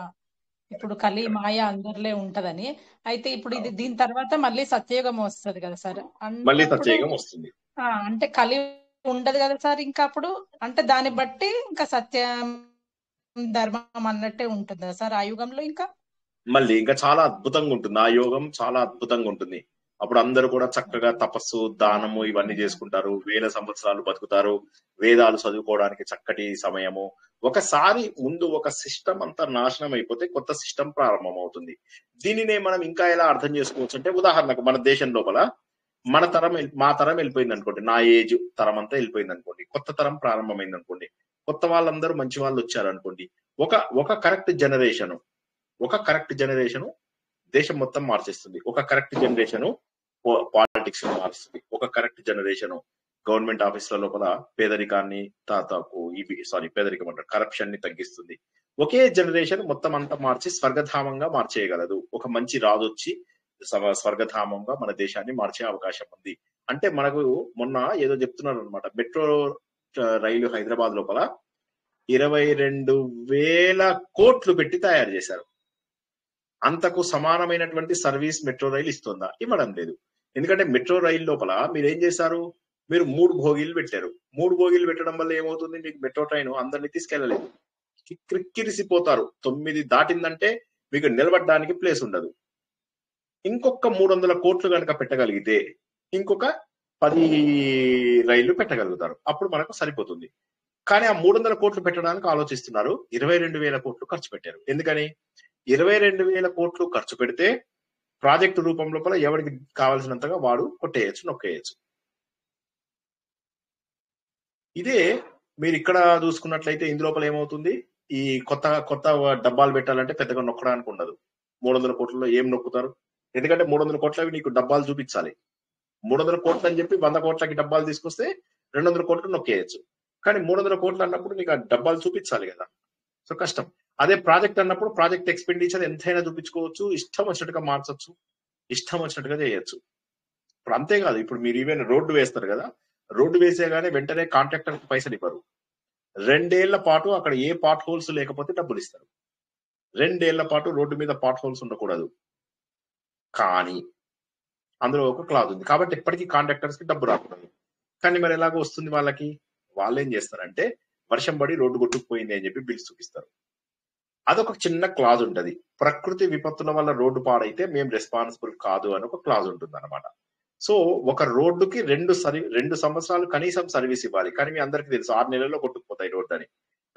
ఇప్పుడు కలి మాయ అందరిలో ఉంటదని. అయితే ఇప్పుడు ఇది దీని తర్వాత మళ్ళీ సత్యయుగం వస్తుంది కదా సార్. మళ్ళీ సత్యయుగం వస్తుంది. అంటే కలి ఉండదు కదా సార్ ఇంకా అప్పుడు. అంటే దాన్ని బట్టి ఇంకా సత్యం ధర్మం అన్నట్టే ఉంటుంది కదా సార్ ఆ యుగంలో. ఇంకా మళ్ళీ ఇంకా చాలా అద్భుతంగా ఉంటుంది ఆ యోగం, చాలా అద్భుతంగా ఉంటుంది. అప్పుడు అందరూ కూడా చక్కగా తపస్సు, దానము ఇవన్నీ చేసుకుంటారు, 1000 సంవత్సరాలు బతుకుతారు, వేదాలు చదువుకోవడానికి చక్కటి సమయము. ఒకసారి ముందు ఒక సిస్టమ్ అంతా నాశనం అయిపోతే కొత్త సిస్టమ్ ప్రారంభం అవుతుంది. దీనినే మనం ఇంకా ఎలా అర్థం చేసుకోవచ్చు అంటే, ఉదాహరణకు మన దేశం లోపల మా తరం వెళ్ళిపోయింది అనుకోండి, నా ఏజ్ తరం అంతా వెళ్ళిపోయింది అనుకోండి, కొత్త తరం ప్రారంభమైంది అనుకోండి, కొత్త వాళ్ళందరూ మంచి వాళ్ళు వచ్చారు అనుకోండి. ఒక కరెక్ట్ జనరేషన్ దేశం మొత్తం మార్చేస్తుంది. ఒక కరెక్ట్ జనరేషన్ పాలిటిక్స్ మారుస్తుంది. ఒక కరెక్ట్ జనరేషన్ గవర్నమెంట్ ఆఫీసుల లోపల పేదరికాన్ని పేదరికం అంటారు, కరప్షన్ ని తగ్గిస్తుంది. ఒకే జనరేషన్ మొత్తం అంతా మార్చి స్వర్గధామంగా మార్చేయగలదు. ఒక మంచి రాజు వచ్చి స్వర్గధామంగా మన దేశాన్ని మార్చే అవకాశం ఉంది. అంటే మనకు మొన్న ఏదో చెప్తున్నారు అనమాట, మెట్రో రైలు హైదరాబాద్ లోపల 22,000 కోట్లు పెట్టి తయారు చేశారు. అంతకు సమానమైనటువంటి సర్వీస్ మెట్రో రైలు ఇస్తుందా? ఇవ్వడం లేదు. ఎందుకంటే మెట్రో రైలు లోపల మీరు ఏం చేశారు? మీరు 3 బోగీలు పెట్టారు. 3 బోగీలు పెట్టడం వల్ల ఏమవుతుంది? మీకు మెట్రో ట్రైన్ అందరినీ తీసుకెళ్లలేదు, క్రిక్కిరిసిపోతారు. 9 దాటిందంటే మీకు నిలబడడానికి ప్లేస్ ఉండదు. ఇంకొక 300 కోట్లు కనుక పెట్టగలిగితే ఇంకొక 10 రైళ్లు పెట్టగలుగుతారు, అప్పుడు మనకు సరిపోతుంది. కానీ ఆ 300 కోట్లు పెట్టడానికి ఆలోచిస్తున్నారు, 22,000 కోట్లు ఖర్చు పెట్టారు. ఎందుకని? 22,000 కోట్లు ఖర్చు పెడితే ప్రాజెక్టు రూపం లోపల ఎవరికి కావాల్సినంతగా వాడు కొట్టేయచ్చు, నొక్కేయచ్చు. ఇదే మీరు ఇక్కడ చూసుకున్నట్లయితే ఇందులోపల ఏమవుతుంది, ఈ కొత్త కొత్త డబ్బాలు పెట్టాలంటే పెద్దగా నొక్కడానికి ఉండదు. 300 కోట్లలో ఏం నొక్కుతారు? ఎందుకంటే 300 కోట్లవి నీకు డబ్బాలు చూపించాలి. 300 కోట్లు అని చెప్పి 100 కోట్లకి డబ్బాలు తీసుకొస్తే 200 కోట్లు నొక్కేయచ్చు. కానీ 300 కోట్లు అన్నప్పుడు నీకు ఆ డబ్బాలు చూపించాలి కదా, సో కష్టం. అదే ప్రాజెక్ట్ అన్నప్పుడు ప్రాజెక్ట్ ఎక్స్పెండిచర్ ఎంతైనా చూపించుకోవచ్చు, ఇష్టం వచ్చినట్టుగా మార్చొచ్చు, ఇష్టం వచ్చినట్టుగా చేయొచ్చు. ఇప్పుడు అంతేకాదు, ఇప్పుడు మీరు ఈవెన్ రోడ్డు వేస్తారు కదా, రోడ్డు వేసేగానే వెంటనే కాంట్రాక్టర్ కి పైసలు ఇవ్వరు. 2 ఏళ్ల పాటు అక్కడ ఏ పాట్ హోల్స్ లేకపోతే డబ్బులు ఇస్తారు. 2 ఏళ్ల పాటు రోడ్డు మీద పాట్ హోల్స్ ఉండకూడదు. కానీ అందులో ఒక క్లాజ్ ఉంది కాబట్టి ఎప్పటికీ కాంట్రాక్టర్స్ కి డబ్బు రాకూడదు. కానీ మరి ఎలాగో వస్తుంది వాళ్ళకి? వాళ్ళు ఏం చేస్తారంటే వర్షం పడి రోడ్డు కొట్టుకుపోయింది అని చెప్పి బిల్స్ చూపిస్తారు. అదొక చిన్న క్లాజ్ ఉంటది, ప్రకృతి విపత్తుల వల్ల రోడ్డు పాడైతే మేము రెస్పాన్సిబుల్ కాదు అని ఒక క్లాజ్ ఉంటుంది అనమాట. సో ఒక రోడ్డుకి 2 సంవత్సరాలు కనీసం సర్వీస్ ఇవ్వాలి. కానీ మీ అందరికీ తెలుసు 6 నెలల్లో కొట్టుకుపోతాయి రోడ్డు అని.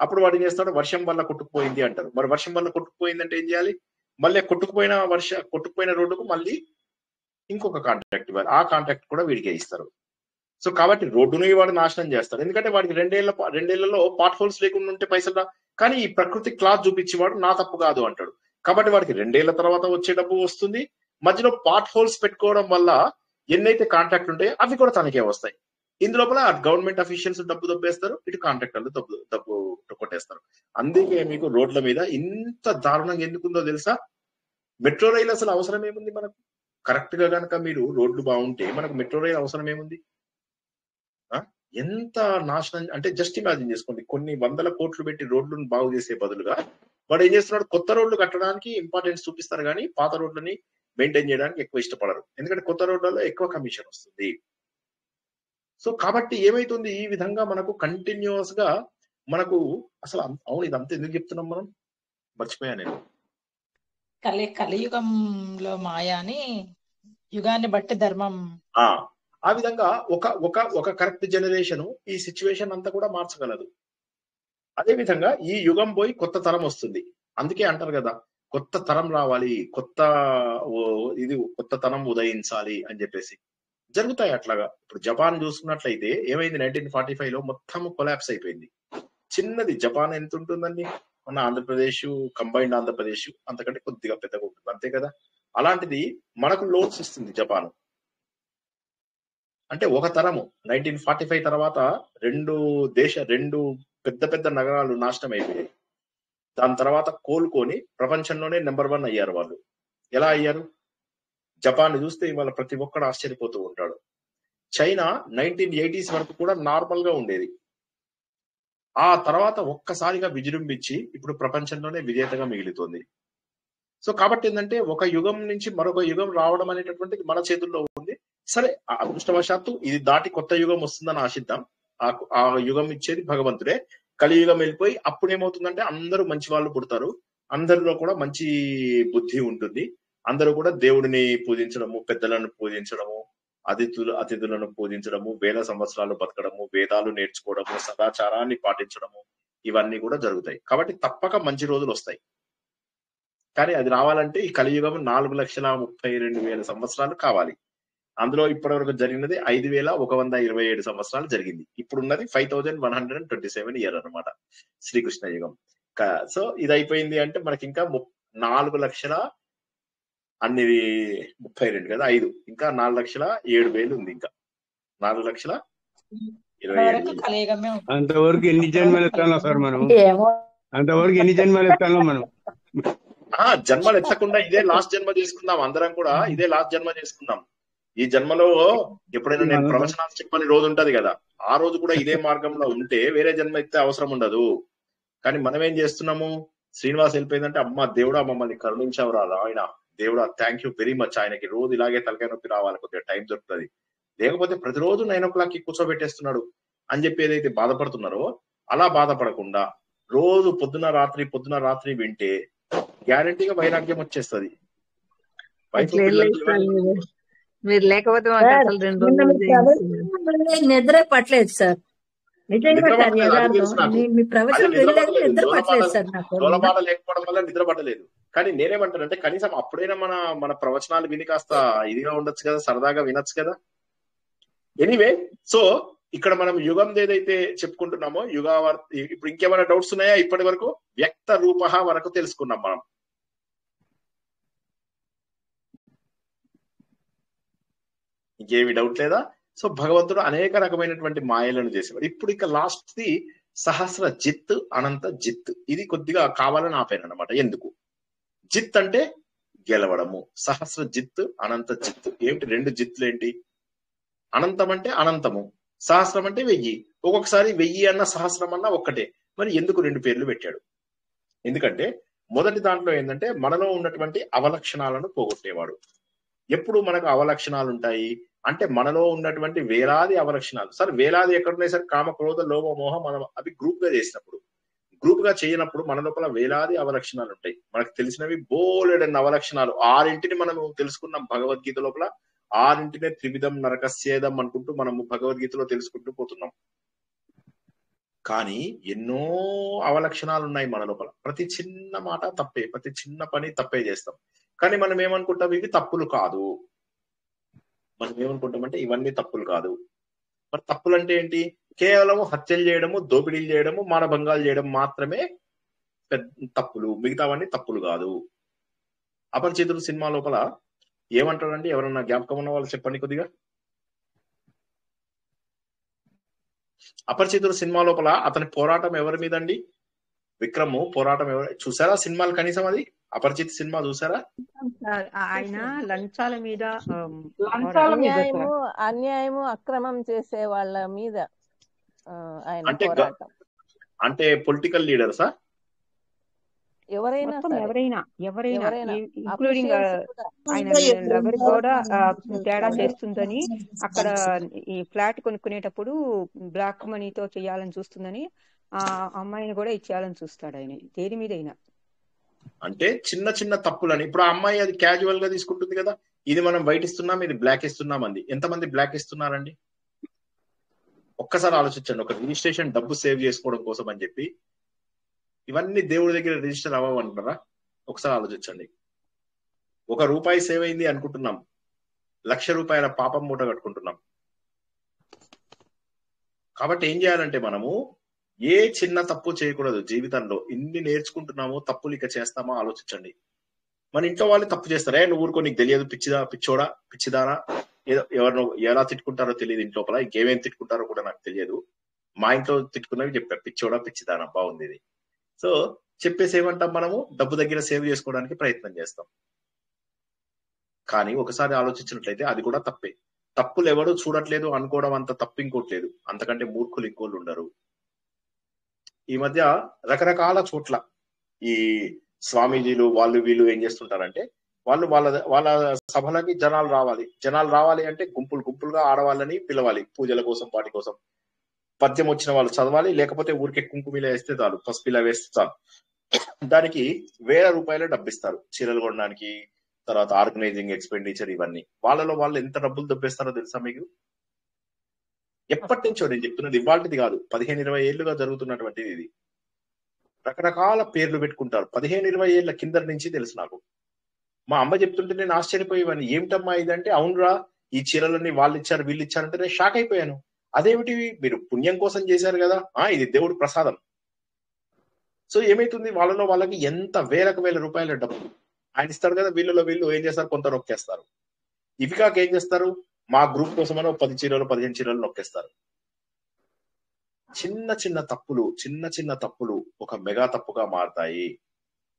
అప్పుడు వాడు ఏం చేస్తాడు, వర్షం వల్ల కొట్టుకుపోయింది అంటారు. మరి వర్షం వల్ల కొట్టుకుపోయింది అంటే ఏం చేయాలి? మళ్ళీ కొట్టుకుపోయిన రోడ్డుకు మళ్ళీ ఇంకొక కాంట్రాక్ట్ ఇవ్వాలి. ఆ కాంట్రాక్ట్ కూడా వీడికే ఇస్తారు. సో కాబట్టి రోడ్డుని వాడు నాశనం చేస్తాడు. ఎందుకంటే వాడికి 2 ఏళ్లలో పాట్ హోల్స్ లేకుండా ఉంటే పైసలు కానీ ఈ ప్రకృతి క్లాత్ చూపించి వాడు నా తప్పు కాదు అంటాడు. కాబట్టి వాడికి 2 ఏళ్ల తర్వాత వచ్చే డబ్బు వస్తుంది. మధ్యలో పాట్ హోల్స్ పెట్టుకోవడం వల్ల ఎన్నైతే కాంట్రాక్ట్ ఉంటాయో అవి కూడా తనకే వస్తాయి. ఇందులోపల గవర్నమెంట్ అఫీషియల్స్ డబ్బు దొబ్బేస్తారు, ఇటు కాంట్రాక్టర్లు డబ్బు కొట్టేస్తారు. అందుకే మీకు రోడ్ల మీద ఇంత దారుణంగా ఎందుకుందో తెలుసా? మెట్రో రైలు అసలు అవసరం ఏముంది మనకు? కరెక్ట్ గా కనుక మీరు రోడ్లు బాగుంటే మనకు మెట్రో రైలు అవసరం ఏముంది? ఎంత నాశనం అంటే జస్ట్ ఇమాజిన్ చేసుకోండి, కొన్ని 100 కోట్లు పెట్టి రోడ్లను బాగు చేసే బదులుగా వాడు ఏం చేస్తున్నాడు, కొత్త రోడ్లు కట్టడానికి ఇంపార్టెన్స్ చూపిస్తారు కానీ పాత రోడ్లని మెయింటైన్ చేయడానికి ఎక్కువ ఇష్టపడరు. ఎందుకంటే కొత్త రోడ్లలో ఎక్కువ కమిషన్ వస్తుంది. సో కాబట్టి ఏమైతుంది, ఈ విధంగా మనకు కంటిన్యూస్ గా మనకు అసలు అవును ఇదంతా ఎందుకు చెప్తున్నాం మనం, మర్చిపోయా నేను. కలియుగంలో మాయ అని యుగాన్ని బట్టి ధర్మం. ఆ విధంగా ఒక కరెక్ట్ జనరేషన్ ఈ సిచ్యువేషన్ అంతా కూడా మార్చగలదు. అదే విధంగా ఈ యుగం పోయి కొత్త తరం వస్తుంది. అందుకే అంటారు కదా, కొత్త తరం రావాలి, కొత్త తరం ఉదయించాలి అని చెప్పేసి. జరుగుతాయి అట్లాగా. ఇప్పుడు జపాన్ చూసుకున్నట్లయితే ఏమైంది, 1945లో మొత్తం కొలాప్స్ అయిపోయింది. చిన్నది జపాన్ ఎంత ఉంటుందండి, మన ఆంధ్రప్రదేశ్ కంబైన్డ్ ఆంధ్రప్రదేశ్ అంతకంటే కొద్దిగా పెద్దగా ఉంటుంది అంతే కదా. అలాంటిది మనకు లోన్స్ ఇస్తుంది జపాన్. అంటే ఒక తరము 1945 తర్వాత 2 పెద్ద నగరాలు నాశనం అయిపోయాయి. దాని తర్వాత కోలుకొని ప్రపంచంలోనే నెంబర్ 1 అయ్యారు వాళ్ళు. ఎలా అయ్యారు? జపాన్ చూస్తే ఇవాళ ప్రతి ఒక్కడు ఆశ్చర్యపోతూ ఉంటాడు. చైనా 1980s వరకు కూడా నార్మల్ గా ఉండేది. ఆ తర్వాత ఒక్కసారిగా విజృంభించి ఇప్పుడు ప్రపంచంలోనే విజేతగా మిగులుతోంది. సో కాబట్టి ఏంటంటే ఒక యుగం నుంచి మరొక యుగం రావడం అనేటటువంటిది మన చేతుల్లో ఉంది. సరే, అదృష్టవశాత్తు ఇది దాటి కొత్త యుగం వస్తుందని ఆశిద్దాం. ఆ యుగం ఇచ్చేది భగవంతుడే. కలియుగం వెళ్ళిపోయి అప్పుడు ఏమవుతుందంటే అందరూ మంచి వాళ్ళు పుడతారు, అందరిలో కూడా మంచి బుద్ధి ఉంటుంది, అందరూ కూడా దేవుడిని పూజించడము, పెద్దలను పూజించడము, అతిథులను పూజించడము, 1000 సంవత్సరాలు బతకడము, వేదాలు నేర్చుకోవడము, సదాచారాన్ని పాటించడము, ఇవన్నీ కూడా జరుగుతాయి. కాబట్టి తప్పక మంచి రోజులు వస్తాయి. కానీ అది రావాలంటే ఈ కలియుగం 4,32,000 సంవత్సరాలు కావాలి. అందులో ఇప్పటి వరకు జరిగినది 5,127 సంవత్సరాలు జరిగింది. ఇప్పుడున్నది 5,127 ఇయర్ అనమాట శ్రీకృష్ణ యుగం. సో ఇది అయిపోయింది అంటే మనకి ఇంకా 4,32,000 కదా, 5 ఇంకా 4,07,000 ఉంది. ఇంకా 4,27,000. అంతవరకు ఎన్ని జన్మలు ఎత్తాలో సార్ మనం? అంతవరకు ఎన్ని జన్మలు ఎత్తాలో మనం? జన్మలు ఎత్తకుండా ఇదే లాస్ట్ జన్మ చేసుకుందాం. అందరం కూడా ఇదే లాస్ట్ జన్మ చేసుకుందాం. ఈ జన్మలో ఎప్పుడైనా నేను ప్రవచనాలు చెప్పని రోజు ఉంటది కదా, ఆ రోజు కూడా ఇదే మార్గంలో ఉంటే వేరే జన్మ ఎత్తే అవసరం ఉండదు. కానీ మనం ఏం చేస్తున్నాము, శ్రీనివాస్ వెళ్ళిపోయిందంటే అమ్మ దేవుడా మమ్మల్ని కరుణించావురా ఆయన, దేవుడా థ్యాంక్ యూ వెరీ మచ్, ఆయనకి రోజు ఇలాగే తలకాయ నొప్పి రావాలి, కొద్దిగా టైం దొరుకుతుంది, లేకపోతే ప్రతిరోజు 9 o'clock కూర్చోబెట్టేస్తున్నాడు అని చెప్పి ఏదైతే బాధపడుతున్నారో అలా బాధపడకుండా రోజు పొద్దున రాత్రి వింటే గ్యారంటీగా వైరాగ్యం వచ్చేస్తుంది. మీరు లేకపోతే నిద్ర పట్టలేదు సార్, నిజంగా మీ ప్రవచనం నిద్ర పట్టలేదు సార్ నాకు. తోలబాట లేకపోవడం వల్ల నిద్ర పట్టలేదు. కానీ నేనేమంటానంటే కనీసం అప్పుడైనా మన ప్రవచనాలు విని కాస్త ఇదిగా ఉండొచ్చు కదా, సరదాగా వినొచ్చు కదా. ఎనీవే, సో ఇక్కడ మనం యుగం ఏదైతే చెప్పుకుంటున్నామో ఇప్పుడు ఇంకేమైనా డౌట్స్ ఉన్నాయా? ఇప్పటి వరకు వ్యక్త రూప వరకు తెలుసుకున్నాం మనం. ఇంకేమి డౌట్ లేదా? సో భగవంతుడు అనేక రకమైనటువంటి మాయలను చేసేవాడు. ఇప్పుడు ఇక లాస్ట్ ది సహస్ర జిత్, అనంత జిత్. ఇది కొద్దిగా కావాలని ఆపాను అనమాట. ఎందుకు? జిత్ అంటే గెలవడము, సహస్ర జిత్, అనంత జిత్. ఏమిటి రెండు జిత్తులు ఏంటి? అనంతం అంటే అనంతము, సహస్రం అంటే 1000. ఒక్కొక్కసారి 1000 అన్న సహస్రం అన్న ఒక్కటే. మరి ఎందుకు రెండు పేర్లు పెట్టాడు? ఎందుకంటే మొదటి దాంట్లో ఏంటంటే మనలో ఉన్నటువంటి అవలక్షణాలను పోగొట్టేవాడు. ఎప్పుడు మనకు అవలక్షణాలు ఉంటాయి అంటే మనలో ఉన్నటువంటి వేలాది అవలక్షణాలు. సార్ వేలాది ఎక్కడున్నాయి సార్? కామ, క్రోధ, లోభ, మోహం. మనం అవి గ్రూప్ గా చేసినప్పుడు, గ్రూప్ గా చేయనప్పుడు మన లోపల వేలాది అవలక్షణాలు ఉంటాయి. మనకు తెలిసినవి బోలెడన్న అవలక్షణాలు. 6 మనం తెలుసుకున్నాం భగవద్గీత లోపల. 6 త్రివిధం నరకస్యేదం అనుకుంటూ మనము భగవద్గీతలో తెలుసుకుంటూ పోతున్నాం. కానీ ఎన్నో అవలక్షణాలు ఉన్నాయి మన లోపల. ప్రతి చిన్న మాట తప్పే, ప్రతి చిన్న పని తప్పే చేస్తాం. కానీ మనం ఏమనుకుంటాం? ఇవి తప్పులు కాదు. మనం ఏమనుకుంటామంటే ఇవన్నీ తప్పులు కాదు. మరి తప్పులు అంటే ఏంటి? కేవలం హత్యలు చేయడము, దోపిడీలు చేయడము, మానభంగాలు చేయడం మాత్రమే పెద్ద తప్పులు. మిగతావన్నీ తప్పులు కాదు. అపరిచితుడు సినిమా లోపల ఏమంటాడండి? ఎవరన్నా జ్ఞాపకం ఉన్న వాళ్ళు చెప్పండి కొద్దిగా. అపరిచితుడు సినిమా లోపల అతని పోరాటం ఎవరి మీద అండి? విక్రమ్ పోరాటం ఎవరు చూసారా? సినిమాలు కనీసం అది అపరిచిత సినిమా చూసారా? ఆయన లంచాల మీద, అన్యాయము అక్రమం చేసే వాళ్ళ మీద ఆయన పోరాటం. అంటే పొలిటికల్ లీడర్సా? ఎవరైనా ఇంక్లూడింగ్ ఆయన ఎవరికి కూడా తేడా చేస్తుందని, అక్కడ ఈ ఫ్లాట్ కొనుక్కునేటప్పుడు బ్లాక్ మనీతో చేయాలని చూస్తుందని ఆ అమ్మాయిని కూడా ఇచ్చేయాలని చూస్తాడు ఆయన. దేని మీద అయినా అంటే చిన్న చిన్న తప్పులని. ఇప్పుడు ఆ అమ్మాయి అది క్యాజువల్ గా తీసుకుంటుంది కదా. ఇది మనం వైట్ ఇస్తున్నాం, ఇది బ్లాక్ ఇస్తున్నాం అంది. ఎంతమంది బ్లాక్ ఇస్తున్నారండి? ఒక్కసారి ఆలోచించండి. ఒక రిజిస్ట్రేషన్ డబ్బు సేవ్ చేసుకోవడం కోసం అని చెప్పి ఇవన్నీ దేవుడి దగ్గర రిజిస్టర్ అవ్వమంటారా? ఒకసారి ఆలోచించండి. ₹1 సేవ్ అయింది అనుకుంటున్నాం, ₹1,00,000 పాపం మూట కట్టుకుంటున్నాం. కాబట్టి ఏం చేయాలంటే మనము ఏ చిన్న తప్పు చేయకూడదు జీవితంలో. ఇన్ని నేర్చుకుంటున్నాము, తప్పులు ఇక చేస్తామా ఆలోచించండి. మన ఇంట్లో వాళ్ళు తప్పు చేస్తారా? నువ్వు ఊరుకో, నీకు తెలియదు, పిచ్చోడా, పిచ్చిదానా, ఏదో ఎవరినో ఎలా తిట్టుకుంటారో తెలియదు. ఇంట్లోపల ఇంకేమేమి తిట్టుకుంటారో కూడా నాకు తెలియదు. మా ఇంట్లో తిట్టుకున్నవి చెప్పారు, పిచ్చోడా, పిచ్చిదానా. బాగుంది ఇది. సో చెప్పేసి ఏమంటాం మనము? డబ్బు దగ్గర సేవ్ చేసుకోవడానికి ప్రయత్నం చేస్తాం. కానీ ఒకసారి ఆలోచించినట్లయితే అది కూడా తప్పే. తప్పులు ఎవరు చూడట్లేదు అనుకోవడం అంత తప్పు ఇంకోటి లేదు. అంతకంటే మూర్ఖులు ఇంకోళ్ళు ఉండరు. ఈ మధ్య రకరకాల చోట్ల ఈ స్వామీజీలు వాళ్ళు వీళ్ళు ఏం చేస్తుంటారంటే, వాళ్ళు వాళ్ళ సభలకి జనాలు రావాలి అంటే గుంపులుగా ఆడవాళ్ళని పిలవాలి పూజల కోసం, వాటి కోసం. పద్యం వచ్చిన వాళ్ళు చదవాలి, లేకపోతే ఊరికే కుంకుమిలా వేస్తే చాలు, పసుపిలా వేస్తే చాలు. దానికి ₹1000 డబ్బిస్తారు చీరలు కొనడానికి, తర్వాత ఆర్గనైజింగ్ ఎక్స్పెండిచర్, ఇవన్నీ. వాళ్ళు ఎంత డబ్బులు దొబ్బేస్తారో తెలుసా మీకు? ఎప్పటి నుంచో నేను చెప్తున్నది, ఇవాళది కాదు, 15-20 ఏళ్లుగా జరుగుతున్నటువంటిది ఇది. రకరకాల పేర్లు పెట్టుకుంటారు. 15-20 ఏళ్ల కింద నుంచి తెలుసు నాకు. మా అమ్మ చెప్తుంటే నేను ఆశ్చర్యపోయేవాడిని. ఏమిటమ్మా ఇదంటే, అవునురా ఈ చీరలన్నీ వాళ్ళు ఇచ్చారు వీళ్ళు ఇచ్చారంటే నేను షాక్ అయిపోయాను. అదేమిటి, మీరు పుణ్యం కోసం చేశారు కదా, ఇది దేవుడి ప్రసాదం. సో ఏమైతుంది, వాళ్ళకి ఎంత ₹1,000 డబ్బు ఆయన ఇస్తాడు కదా. వీళ్ళు ఏం చేస్తారు, కొంత నొక్కేస్తారు. ఇవి కాక ఏం చేస్తారు, మా గ్రూప్ కోసమని 10 చీరలు 15 చీరలు నొక్కేస్తారు. చిన్న చిన్న తప్పులు ఒక మెగా తప్పుగా మారుతాయి.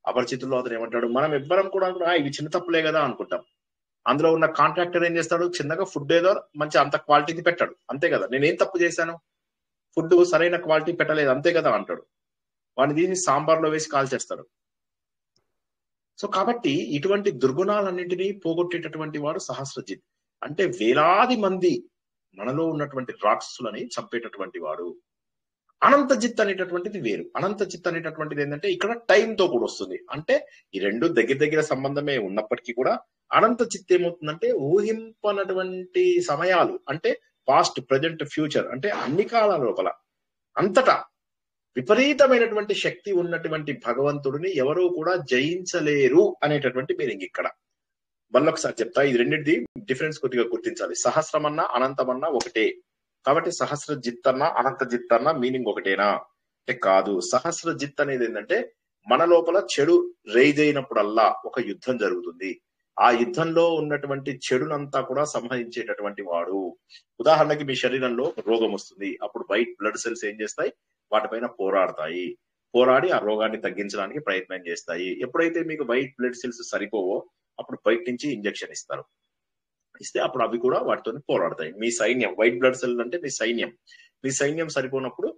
అపరిచితుల్లో అతను ఏమంటాడు, మనం ఎవ్వరం కూడా ఇవి చిన్న తప్పులే కదా అనుకుంటాం. అందులో ఉన్న కాంట్రాక్టర్ ఏం చేస్తాడు, చిన్నగా ఫుడ్ ఏదో మంచి అంత క్వాలిటీది పెట్టాడు, అంతే కదా. నేనేం తప్పు చేశాను, ఫుడ్ సరైన క్వాలిటీ పెట్టలేదు అంతే కదా అంటాడు. వాడిని తీసి సాంబార్లో వేసి కాల్ చేస్తాడు. సో కాబట్టి ఇటువంటి దుర్గుణాలన్నింటినీ పోగొట్టేటటువంటి వాడు సహస్రజిత్. అంటే వేలాది మంది మనలో ఉన్నటువంటి రాక్షసులని చంపేటటువంటి వాడు. అనంతజిత్ అనేటటువంటిది వేరు. అనంతజిత్ అనేటటువంటిది ఏంటంటే ఇక్కడ టైంతో కూడా వస్తుంది. అంటే ఈ రెండు దగ్గర సంబంధమే ఉన్నప్పటికీ కూడా అనంతజిత్ ఏమవుతుందంటే ఊహింపనటువంటి సమయాలు, అంటే పాస్ట్, ప్రజెంట్, ఫ్యూచర్, అంటే అన్ని కాలాల లోపల అంతటా విపరీతమైనటువంటి శక్తి ఉన్నటువంటి భగవంతుడిని ఎవరూ కూడా జయించలేరు అనేటటువంటి మీనింగ్ ఇక్కడ. మళ్ళొకసారి చెప్తా, ఇది రెండింటిది డిఫరెన్స్ కొద్దిగా గుర్తించాలి. సహస్రమన్నా అనంతమన్నా ఒకటే. కాబట్టి సహస్రజిత్ అన్న అనంతజిత్ అన్న మీనింగ్ ఒకటేనా అంటే కాదు. సహస్రజిత్ అనేది ఏంటంటే మన లోపల చెడు రైజ్ అయినప్పుడల్లా ఒక యుద్ధం జరుగుతుంది. ఆ యుద్ధంలో ఉన్నటువంటి చెడునంతా కూడా సంహరించేటటువంటి వాడు. ఉదాహరణకి మీ శరీరంలో రోగం వస్తుంది, అప్పుడు వైట్ బ్లడ్ సెల్స్ ఏం చేస్తాయి, వాటిపైన పోరాడతాయి, పోరాడి ఆ రోగాన్ని తగ్గించడానికి ప్రయత్నం చేస్తాయి. ఎప్పుడైతే మీకు వైట్ బ్లడ్ సెల్స్ సరిపోవో అప్పుడు బయట నుంచి ఇంజెక్షన్ ఇస్తారు, ఇస్తే అప్పుడు అవి కూడా వాటితో పోరాడతాయి. మీ సైన్యం, వైట్ బ్లడ్ సెల్ అంటే మీ సైన్యం, మీ సైన్యం సరిపోనప్పుడు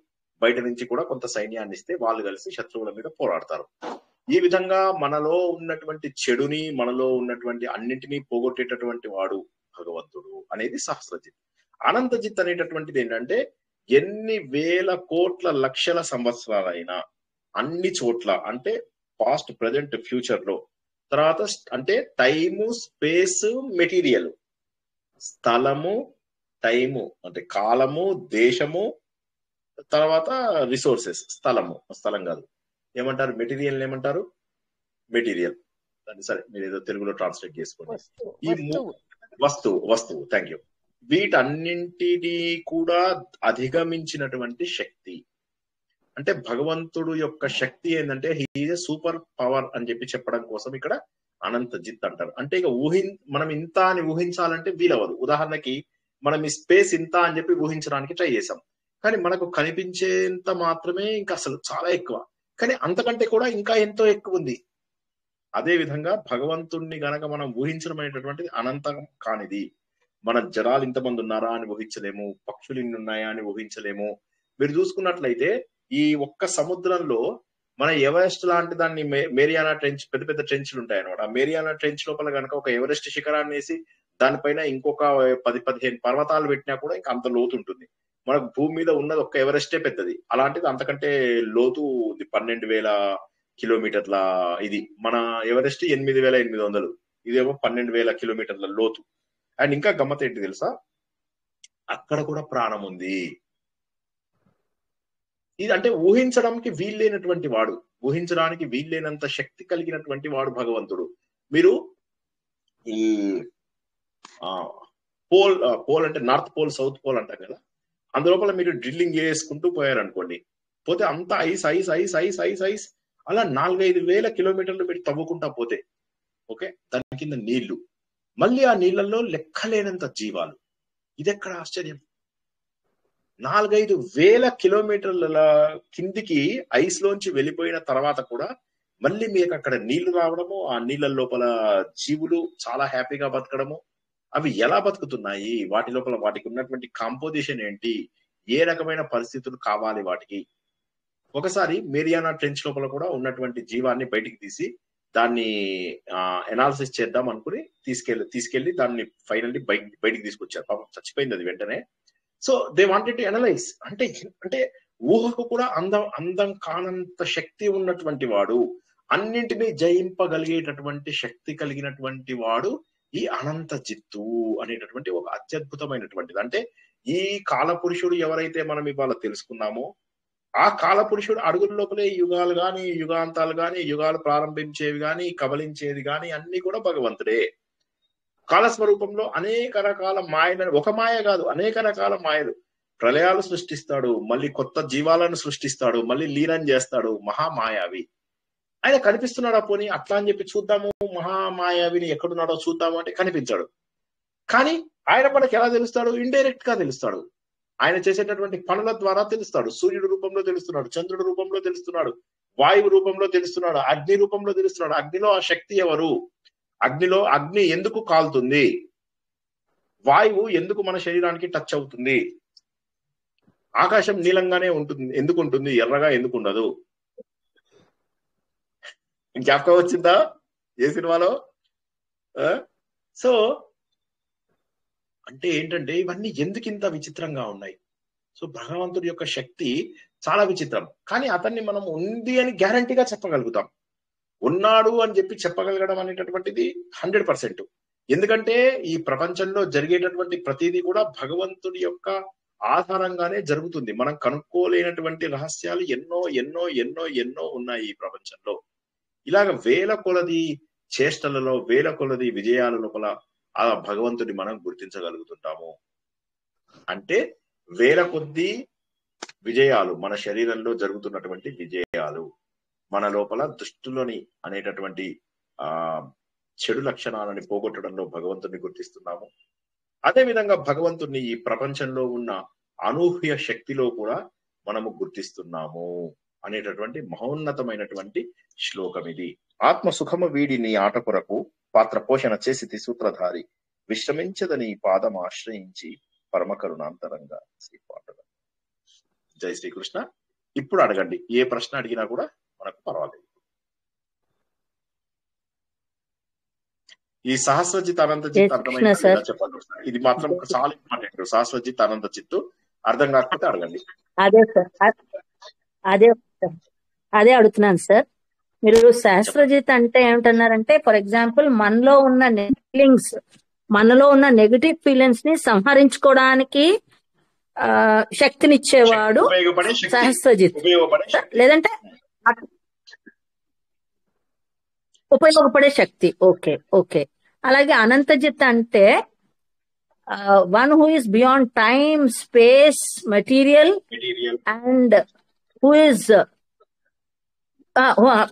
బయట నుంచి కూడా కొంత సైన్యాన్ని ఇస్తే వాళ్ళు కలిసి శత్రువుల మీద పోరాడతారు. ఈ విధంగా మనలో ఉన్నటువంటి చెడుని, మనలో ఉన్నటువంటి అన్నింటినీ పోగొట్టేటటువంటి వాడు భగవంతుడు అనేది సహస్రజిత్. అనంతజిత్ అనేటటువంటిది ఏంటంటే ఎన్ని వేల కోట్ల లక్షల సంవత్సరాలైనా అన్ని చోట్ల, అంటే పాస్ట్, ప్రజెంట్, ఫ్యూచర్ లో, తర్వాత అంటే టైము, స్పేస్, మెటీరియల్, స్థలము, టైము అంటే కాలము, దేశము, తర్వాత రిసోర్సెస్, స్థలం కాదు ఏమంటారు, మెటీరియల్ ఏమంటారు, మెటీరియల్ సరే మీరు ఏదో తెలుగులో ట్రాన్స్లేట్ చేసుకోండి. ఈ వస్తువు థ్యాంక్ యూ. వీటన్నింటినీ కూడా అధిగమించినటువంటి శక్తి. అంటే భగవంతుడు యొక్క శక్తి ఏంటంటే he is a super power అని చెప్పడం కోసం ఇక్కడ అనంతజిత్ అంటారు. అంటే ఇక మనం ఇంత అని ఊహించాలంటే వీలవదు. ఉదాహరణకి మనం ఈ స్పేస్ ఇంత అని చెప్పి ఊహించడానికి ట్రై చేసాం, కానీ మనకు కనిపించేంత మాత్రమే, ఇంకా అసలు చాలా ఎక్కువ, కానీ అంతకంటే కూడా ఇంకా ఎంతో ఎక్కువ ఉంది. అదే విధంగా భగవంతుణ్ణి గనక మనం ఊహించడం అనేటటువంటిది అనంతం కానిది. మన జనాలు ఇంతమంది ఉన్నారా అని ఊహించలేము, పక్షులు ఇన్ని ఉన్నాయా అని ఊహించలేము. మీరు చూసుకున్నట్లయితే ఈ ఒక్క సముద్రంలో మన ఎవరెస్ట్ లాంటి దాన్ని మేరియానా ట్రెంచ్, పెద్ద పెద్ద ట్రెంచ్లు ఉంటాయి అనమాట. ఆ మేరియానా ట్రెంచ్ లోపల కనుక ఒక ఎవరెస్ట్ శిఖరాన్ని వేసి దానిపైన ఇంకొక 10-15 పర్వతాలు పెట్టినా కూడా ఇంకా అంత లోతు ఉంటుంది. మనకు భూమి మీద ఉన్నది ఒక్క ఎవరెస్టే పెద్దది, అలాంటిది అంతకంటే లోతు 12,000 కిలోమీటర్ల. ఇది మన ఎవరెస్ట్ 8,800, ఇదేమో 12,000 కిలోమీటర్ల లోతు. అండ్ ఇంకా గమ్మత్ ఏంటి తెలుసా, అక్కడ కూడా ప్రాణం ఉంది. ఇది అంటే ఊహించడానికి వీల్లేనటువంటి వాడు, ఊహించడానికి వీల్లేనంత శక్తి కలిగినటువంటి వాడు భగవంతుడు. మీరు ఈ పోల్ అంటే నార్త్ పోల్, సౌత్ పోల్ అంటాం కదా, అందులోపల మీరు డ్రిల్లింగ్ చేసుకుంటూ పోయారనుకోండి, పోతే అంతా ice ice ice ice ice ice అలా 4-5 వేల కిలోమీటర్లు మీరు తవ్వుకుంటా పోతే, ఓకే, దాని కింద నీళ్లు, మళ్ళీ ఆ నీళ్లలో లెక్కలేనంత జీవాలు. ఇదెక్కడ ఆశ్చర్యం. 4-5 వేల కిలోమీటర్ల కిందికి ఐస్ లోంచి వెళ్ళిపోయిన తర్వాత కూడా మళ్ళీ మీకు అక్కడ నీళ్లు రావడము, ఆ నీళ్ళ లోపల జీవులు చాలా హ్యాపీగా బతకడము. అవి ఎలా బతుకుతున్నాయి, వాటి లోపల వాటికి ఉన్నటువంటి కాంపోజిషన్ ఏంటి, ఏ రకమైన పరిస్థితులు కావాలి వాటికి. ఒకసారి మేరియానా ట్రెంచ్ లోపల కూడా ఉన్నటువంటి జీవాన్ని బయటికి తీసి దాన్ని ఎనాలిసిస్ చేద్దాం అనుకుని తీసుకెళ్లి దాన్ని ఫైనల్లీ బయటికి తీసుకొచ్చారు. పాపం చచ్చిపోయింది అది వెంటనే. So they wanted to analyse. అంటే ఊహకు కూడా అందం కానంత శక్తి ఉన్నటువంటి వాడు, అన్నింటినీ జయింపగలిగేటటువంటి శక్తి కలిగినటువంటి వాడు ఈ అనంతజిత్తు అనేటటువంటి ఒక అత్యద్భుతమైనటువంటిది. అంటే ఈ కాలపురుషుడు ఎవరైతే మనం ఇవాళ తెలుసుకున్నామో, ఆ కాలపురుషుడు అడుగుల లోపలే యుగాలు గాని, యుగాంతాలు గాని, యుగాలు ప్రారంభించేవి గాని, కబలించేది గాని అన్ని కూడా భగవంతుడే. కాలస్వరూపంలో అనేక రకాల మాయలను, ఒక మాయ కాదు అనేక రకాల మాయలు, ప్రళయాలు సృష్టిస్తాడు, మళ్ళీ కొత్త జీవాలను సృష్టిస్తాడు, మళ్ళీ లీనం చేస్తాడు. మహామాయావి ఆయన కనిపిస్తున్నాడా పోనీ అట్లా అని చెప్పి చూద్దాము, మహామాయావిని ఎక్కడున్నాడో చూద్దాము అంటే కనిపించాడు. కానీ ఆయన మనకి ఎలా తెలుస్తాడు, ఇండైరెక్ట్ గా తెలుస్తాడు. ఆయన చేసేటటువంటి పనుల ద్వారా తెలుస్తాడు. సూర్యుడు రూపంలో తెలుస్తున్నాడు, చంద్రుడి రూపంలో తెలుస్తున్నాడు, వాయువు రూపంలో తెలుస్తున్నాడు, అగ్ని రూపంలో తెలుస్తున్నాడు. అగ్నిలో ఆ శక్తి ఎవరు, అగ్ని ఎందుకు కాలుతుంది, వాయువు ఎందుకు మన శరీరానికి టచ్ అవుతుంది, ఆకాశం నీలంగానే ఉంటుంది ఎందుకు ఉంటుంది, ఎర్రగా ఎందుకు ఉండదు. జ్ఞాపకం వచ్చిందా ఏ సినిమాలో? సో అంటే ఏంటంటే ఇవన్నీ ఎందుకు ఇంత విచిత్రంగా ఉన్నాయి. సో భగవంతుడి యొక్క శక్తి చాలా విచిత్రం, కానీ అతన్ని మనం ఉంది అని గ్యారంటీగా చెప్పగలుగుతాం. ఉన్నాడు అని చెప్పి చెప్పగలగడం అనేటటువంటిది 100%. ఎందుకంటే ఈ ప్రపంచంలో జరిగేటటువంటి ప్రతిదీ కూడా భగవంతుడి యొక్క ఆధారంగానే జరుగుతుంది. మనం కనుక్కోలేనటువంటి రహస్యాలు ఎన్నో ఎన్నో ఎన్నో ఎన్నో ఉన్నాయి ఈ ప్రపంచంలో. ఇలాగ వేల కొలది చేష్టలలో, వేల కొలది విజయాల లోపల ఆ భగవంతుడి మనం గుర్తించగలుగుతుంటాము. అంటే వేల కొద్దీ విజయాలు, మన శరీరంలో జరుగుతున్నటువంటి విజయాలు, మన లోపల దుష్టులని అనేటటువంటి చెడు లక్షణాలని పోగొట్టడంలో భగవంతుని గుర్తిస్తున్నాము. అదే విధంగా భగవంతుని ఈ ప్రపంచంలో ఉన్న అనూహ్య శక్తిలో కూడా మనము గుర్తిస్తున్నాము అనేటటువంటి మహోన్నతమైనటువంటి శ్లోకం ఇది. ఆత్మ సుఖము వీడి నీ ఆట కొరకు పాత్ర పోషణ చేసి సూత్రధారి విశ్రమించదని పాదం ఆశ్రయించి పరమ కరుణాంతరంగా శ్రీపాటుగా. జై శ్రీకృష్ణ. ఇప్పుడు అడగండి, ఏ ప్రశ్న అడిగినా కూడా మనకు పర్వాలేదు. ఈ సహస్రజిత్ అనంత చిత్తు అర్థమైందా లేదా చెప్పండి. ఇది మాత్రం చాలా ఇంపార్టెంట్. సహస్రజిత్ అనంత చిత్తు అర్థం కాకపోతే అడగండి. అదే సార్, అదే అడుగుతున్నాను సార్. మీరు సహస్రజిత్ అంటే ఏమిటన్నారంటే, ఫర్ ఎగ్జాంపుల్ మనలో ఉన్న ఫీలింగ్స్, మనలో ఉన్న నెగటివ్ ఫీలింగ్స్ ని సంహరించుకోవడానికి శక్తినిచ్చేవాడు సహస్రజిత్, లేదంటే ఉపయోగపడే శక్తి. Okay okay. అలాగే అనంతజిత్ అంటే one who is beyond time, space, material and who is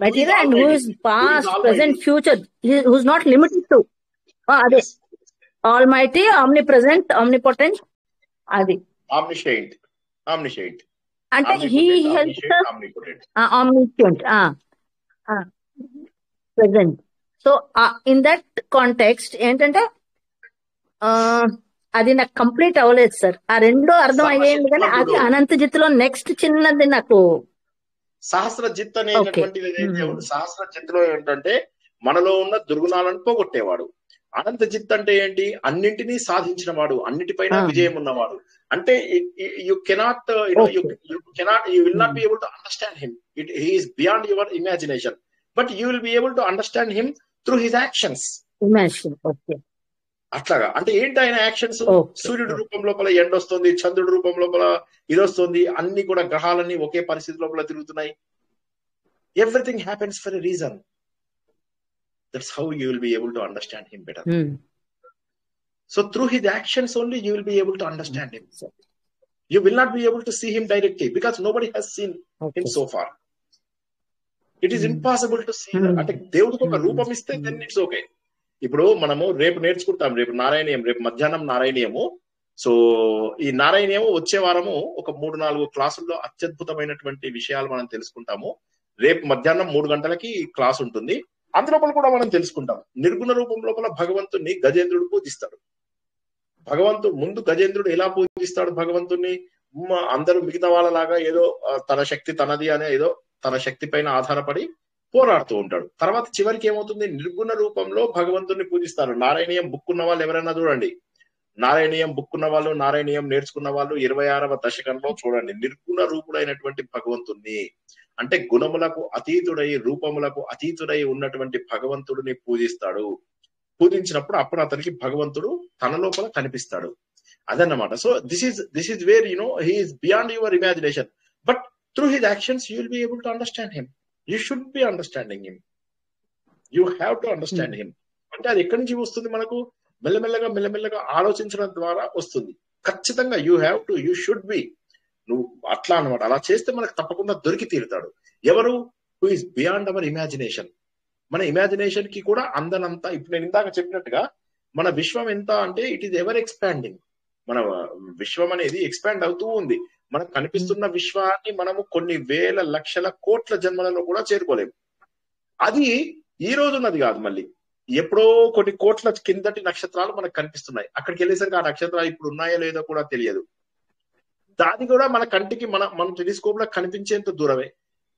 material and who is past, present, future, who is not limited to adi almighty, omnipresent, omnipotent, adi omniscient ante he helps us omniscient present. So in that context ఏంటంటే అది నాకు కంప్లీట్ అవ్వలేదు సార్. ఆ రెండో అర్థం అయ్యేది, కానీ అది అనంతజిత్తులో నెక్స్ట్ చిన్నది నాకు. సహస్రజిత్ అనేటటువంటిది సహస్రజిత్తులో ఏంటంటే మనలో ఉన్న దుర్గుణాలను పోగొట్టేవాడు. అనంతజిత్ అంటే ఏంటి? అన్నింటినీ సాధించిన వాడు, అన్నిటిపైన విజయం ఉన్నవాడు. అంటే you cannot you will not be able to understand him. He is beyond your imagination, but you will be able to understand him through his actions. అట్లాగా అంటే ఏంటి ఆయన యాక్షన్స్? సూర్యుడి రూపం లోపల ఎండ వస్తుంది, చంద్రుడి రూపం లోపల ఇది వస్తుంది, అన్ని కూడా గ్రహాలన్నీ ఒకే పరిస్థితి లోపల తిరుగుతున్నాయి. Everything happens for a reason. That's how you will be able to understand him better. So through his actions only you will be able to understand him. You will not be able to see him directly because nobody has seen him so far. It is impossible to see. అంటే దేవుడికి ఒక రూపం ఇస్తే దెన్ ఇట్స్ ఓకే. ఇప్పుడు మనము రేపు నేర్చుకుంటాం, రేపు నారాయణీయం, రేపు మధ్యాహ్నం నారాయణీయము. సో ఈ నారాయణీయము వచ్చే వారము ఒక 3-4 క్లాసుల్లో అత్యద్భుతమైనటువంటి విషయాలు మనం తెలుసుకుంటాము. రేపు మధ్యాహ్నం 3 గంటలకి క్లాస్ ఉంటుంది. అందులోపల కూడా మనం తెలుసుకుంటాం. నిర్గుణ రూపం లోపల భగవంతుణ్ణి గజేంద్రుడు పూజిస్తాడు. భగవంతుడు ముందు గజేంద్రుడు ఎలా పూజిస్తాడు భగవంతుణ్ణి? అందరూ మిగతా వాళ్ళలాగా ఏదో తన శక్తి తనది అనే ఏదో తన శక్తి పైన ఆధారపడి పోరాడుతూ ఉంటాడు. తర్వాత చివరికి ఏమవుతుంది? నిర్గుణ రూపంలో భగవంతుని పూజిస్తారు. నారాయణీయం బుక్ ఉన్న వాళ్ళు ఎవరైనా చూడండి, నారాయణీయం బుక్ ఉన్న వాళ్ళు, నారాయణీయం నేర్చుకున్న వాళ్ళు 26వ దశకంలో చూడండి, నిర్గుణ రూపుడైనటువంటి భగవంతుణ్ణి, అంటే గుణములకు అతీతుడై రూపములకు అతీతుడై ఉన్నటువంటి భగవంతుడిని పూజిస్తాడు. పూజించినప్పుడు అప్పుడు అతనికి భగవంతుడు తన లోపల కనిపిస్తాడు. అదన్నమాట. So this is where he is beyond your imagination, but through his actions you will be able to understand him. You should be understanding him. You have to understand him. అంటే అది ఎక్కడి నుంచి వస్తుంది? మనకు మెల్లమెల్లగా ఆలోచించడం ద్వారా వస్తుంది. ఖచ్చితంగా యూ షుడ్ బి. నువ్వు అట్లా అనమాట. అలా చేస్తే మనకు తప్పకుండా దొరికి తీరుతాడు. ఎవరు? Who is beyond our imagination. మన ఇమాజినేషన్ కి కూడా అందనంత. ఇప్పుడు నేను ఇందాక చెప్పినట్టుగా మన విశ్వం ఎంత అంటే ఇట్ ఈస్ ఎవర్ ఎక్స్పాండింగ్. మన విశ్వం అనేది ఎక్స్పాండ్ అవుతూ ఉంది. మనకు కనిపిస్తున్న విశ్వాన్ని మనము కొన్ని వేల లక్షల కోట్ల జన్మలలో కూడా చేరుకోలేము. అది ఈ రోజున్నది కాదు, మళ్ళీ ఎప్పుడో కొన్ని కోట్ల కిందటి నక్షత్రాలు మనకు కనిపిస్తున్నాయి. అక్కడికి వెళ్ళేసరికి ఆ నక్షత్రాలు ఇప్పుడు ఉన్నాయో లేదో కూడా తెలియదు. దాని కూడా మన కంటికి మన టెలిస్కోప్ లకు కనిపించేంత దూరమే.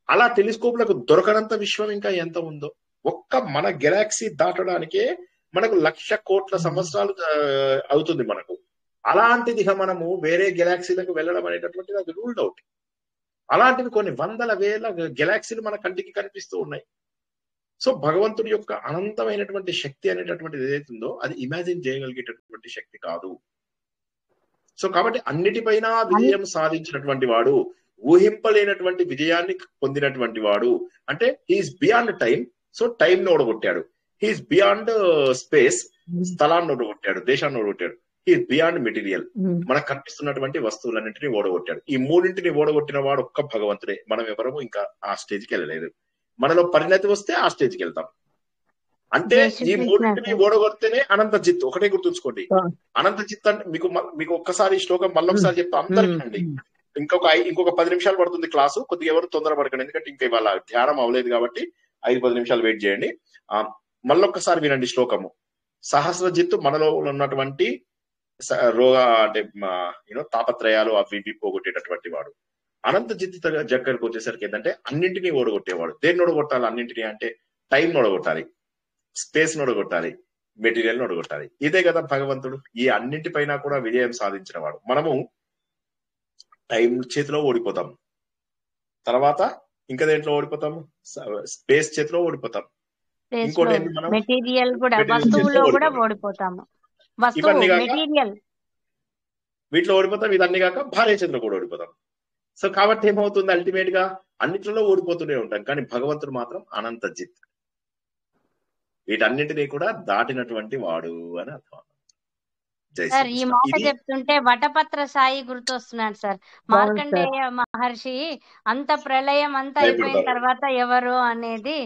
అలా టెలిస్కోప్ లకు దొరకనంత విశ్వం ఇంకా ఎంత ఉందో. ఒక్క మన గెలాక్సీ దాటడానికే మనకు 1,00,000 కోట్ల సంవత్సరాలు అవుతుంది మనకు. అలాంటిది మనము వేరే గెలాక్సీలకు వెళ్ళడం అనేటటువంటిది అది రూల్డ్ అవుట్. అలాంటివి కొన్ని వందల వేల గెలాక్సీలు మన కంటికి కనిపిస్తూ ఉన్నాయి. సో భగవంతుడి యొక్క అనంతమైనటువంటి శక్తి అనేటటువంటిది ఏదైతుందో అది ఇమాజిన్ చేయగలిగేటటువంటి శక్తి కాదు. సో కాబట్టి అన్నిటిపైన విజయం సాధించినటువంటి వాడు, ఊహింపలేనటువంటి విజయాన్ని పొందినటువంటి వాడు. అంటే he is beyond time. So time ని ఓడగొట్టాడు. హీఈస్ బియాండ్ స్పేస్, స్థలాన్ని ఓడగొట్టాడు, దేశాన్ని ఓడగొట్టాడు. ఈ బియాండ్ మెటీరియల్, మనకు కనిపిస్తున్నటువంటి వస్తువులన్నింటినీ ఓడగొట్టాడు. ఈ మూడింటిని ఓడగొట్టిన వాడు ఒక్క భగవంతుడే. మనం ఎవరము ఇంకా ఆ స్టేజ్కి వెళ్ళలేదు. మనలో పరిణతి వస్తే ఆ స్టేజ్కి వెళ్తాం. అంటే ఈ మూడింటిని ఓడగొడితేనే అనంత జిత్. ఒకటే గుర్తుంచుకోండి, అనంత జిత్ అంటే మీకు ఒక్కసారి శ్లోకం మళ్ళొకసారి చెప్తా అందరికీ అండి. ఇంకొక 10 నిమిషాలు పడుతుంది క్లాసు. కొద్దిగా ఎవరు తొందర పడకండి, ఎందుకంటే ఇంకా ఇవాళ ధ్యానం అవ్వలేదు కాబట్టి 5-10 నిమిషాలు వెయిట్ చేయండి. మళ్ళొక్కసారి వినండి శ్లోకము. సహస్రజిత్తు మనలో ఉన్నటువంటి రోగ అంటే తాపత్రయాలు అవి ఇవి పోగొట్టేటటువంటి వాడు. అనంత జిత్తు దగ్గరకు వచ్చేసరికి ఏంటంటే అన్నింటినీ ఓడగొట్టేవాడు. దేన్ని ఓడగొట్టాలి? అన్నింటినీ అంటే టైం ఓడగొట్టాలి, స్పేస్ ఓడగొట్టాలి, మెటీరియల్ ఓడగొట్టాలి. ఇదే కదా భగవంతుడు. ఈ అన్నింటిపైన కూడా విజయం సాధించిన వాడు. మనము టైం చేతిలో ఓడిపోతాం, తర్వాత ఇంకా దేంట్లో ఓడిపోతాము? స్పేస్ చేతిలో ఓడిపోతాం. ఇంకోటి ఏంటి? మనం మెటీరియల్ కూడా, వస్తువులో కూడా ఓడిపోతాము. ఇవన్నీ కాక మెటీరియల్ వీటిలో ఓడిపోతాం. ఇదన్నీ కాక భార్య చేతిలో కూడా ఓడిపోతాం. సో కాబట్టి ఏమవుతుంది? అల్టిమేట్ గా అన్నిట్లలో ఓడిపోతూనే ఉంటాం. కానీ భగవంతుడు మాత్రం అనంత జిత్, వీటన్నిటినీ కూడా దాటినటువంటి వాడు అని అర్థం. సార్ ఈ మాట చెప్తుంటే వటపత్ర సాయి గుర్తొస్తున్నాడు సార్. మార్కండేయ మహర్షి అంత ప్రళయం అంతా అయిపోయిన తర్వాత ఎవరు అనేది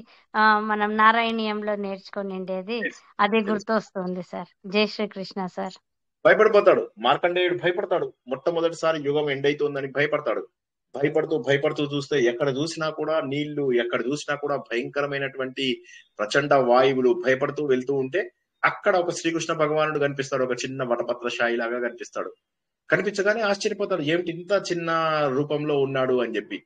మనం నారాయణీయంలో నేర్చుకునిండేది, అది గుర్తొస్తుంది సార్. జై శ్రీకృష్ణ సార్. భయపడిపోతాడు మార్కండేయుడు, భయపడతాడు. మొట్టమొదటిసారి యుగం ఎండ్ అవుతుందని భయపడతాడు. భయపడుతూ చూస్తే ఎక్కడ చూసినా కూడా నీళ్లు, ఎక్కడ చూసినా కూడా భయంకరమైనటువంటి ప్రచండ వాయువులు. భయపడుతూ వెళ్తూ ఉంటే అక్కడ ఒక శ్రీకృష్ణ భగవానుడు కనిపిస్తాడు. ఒక చిన్న వటపత్ర శాయి లాగా కనిపిస్తాడు. కనిపించగానే ఆశ్చర్యపోతాడు, ఏమిటి ఇంత చిన్న రూపంలో ఉన్నాడు అని చెప్పి.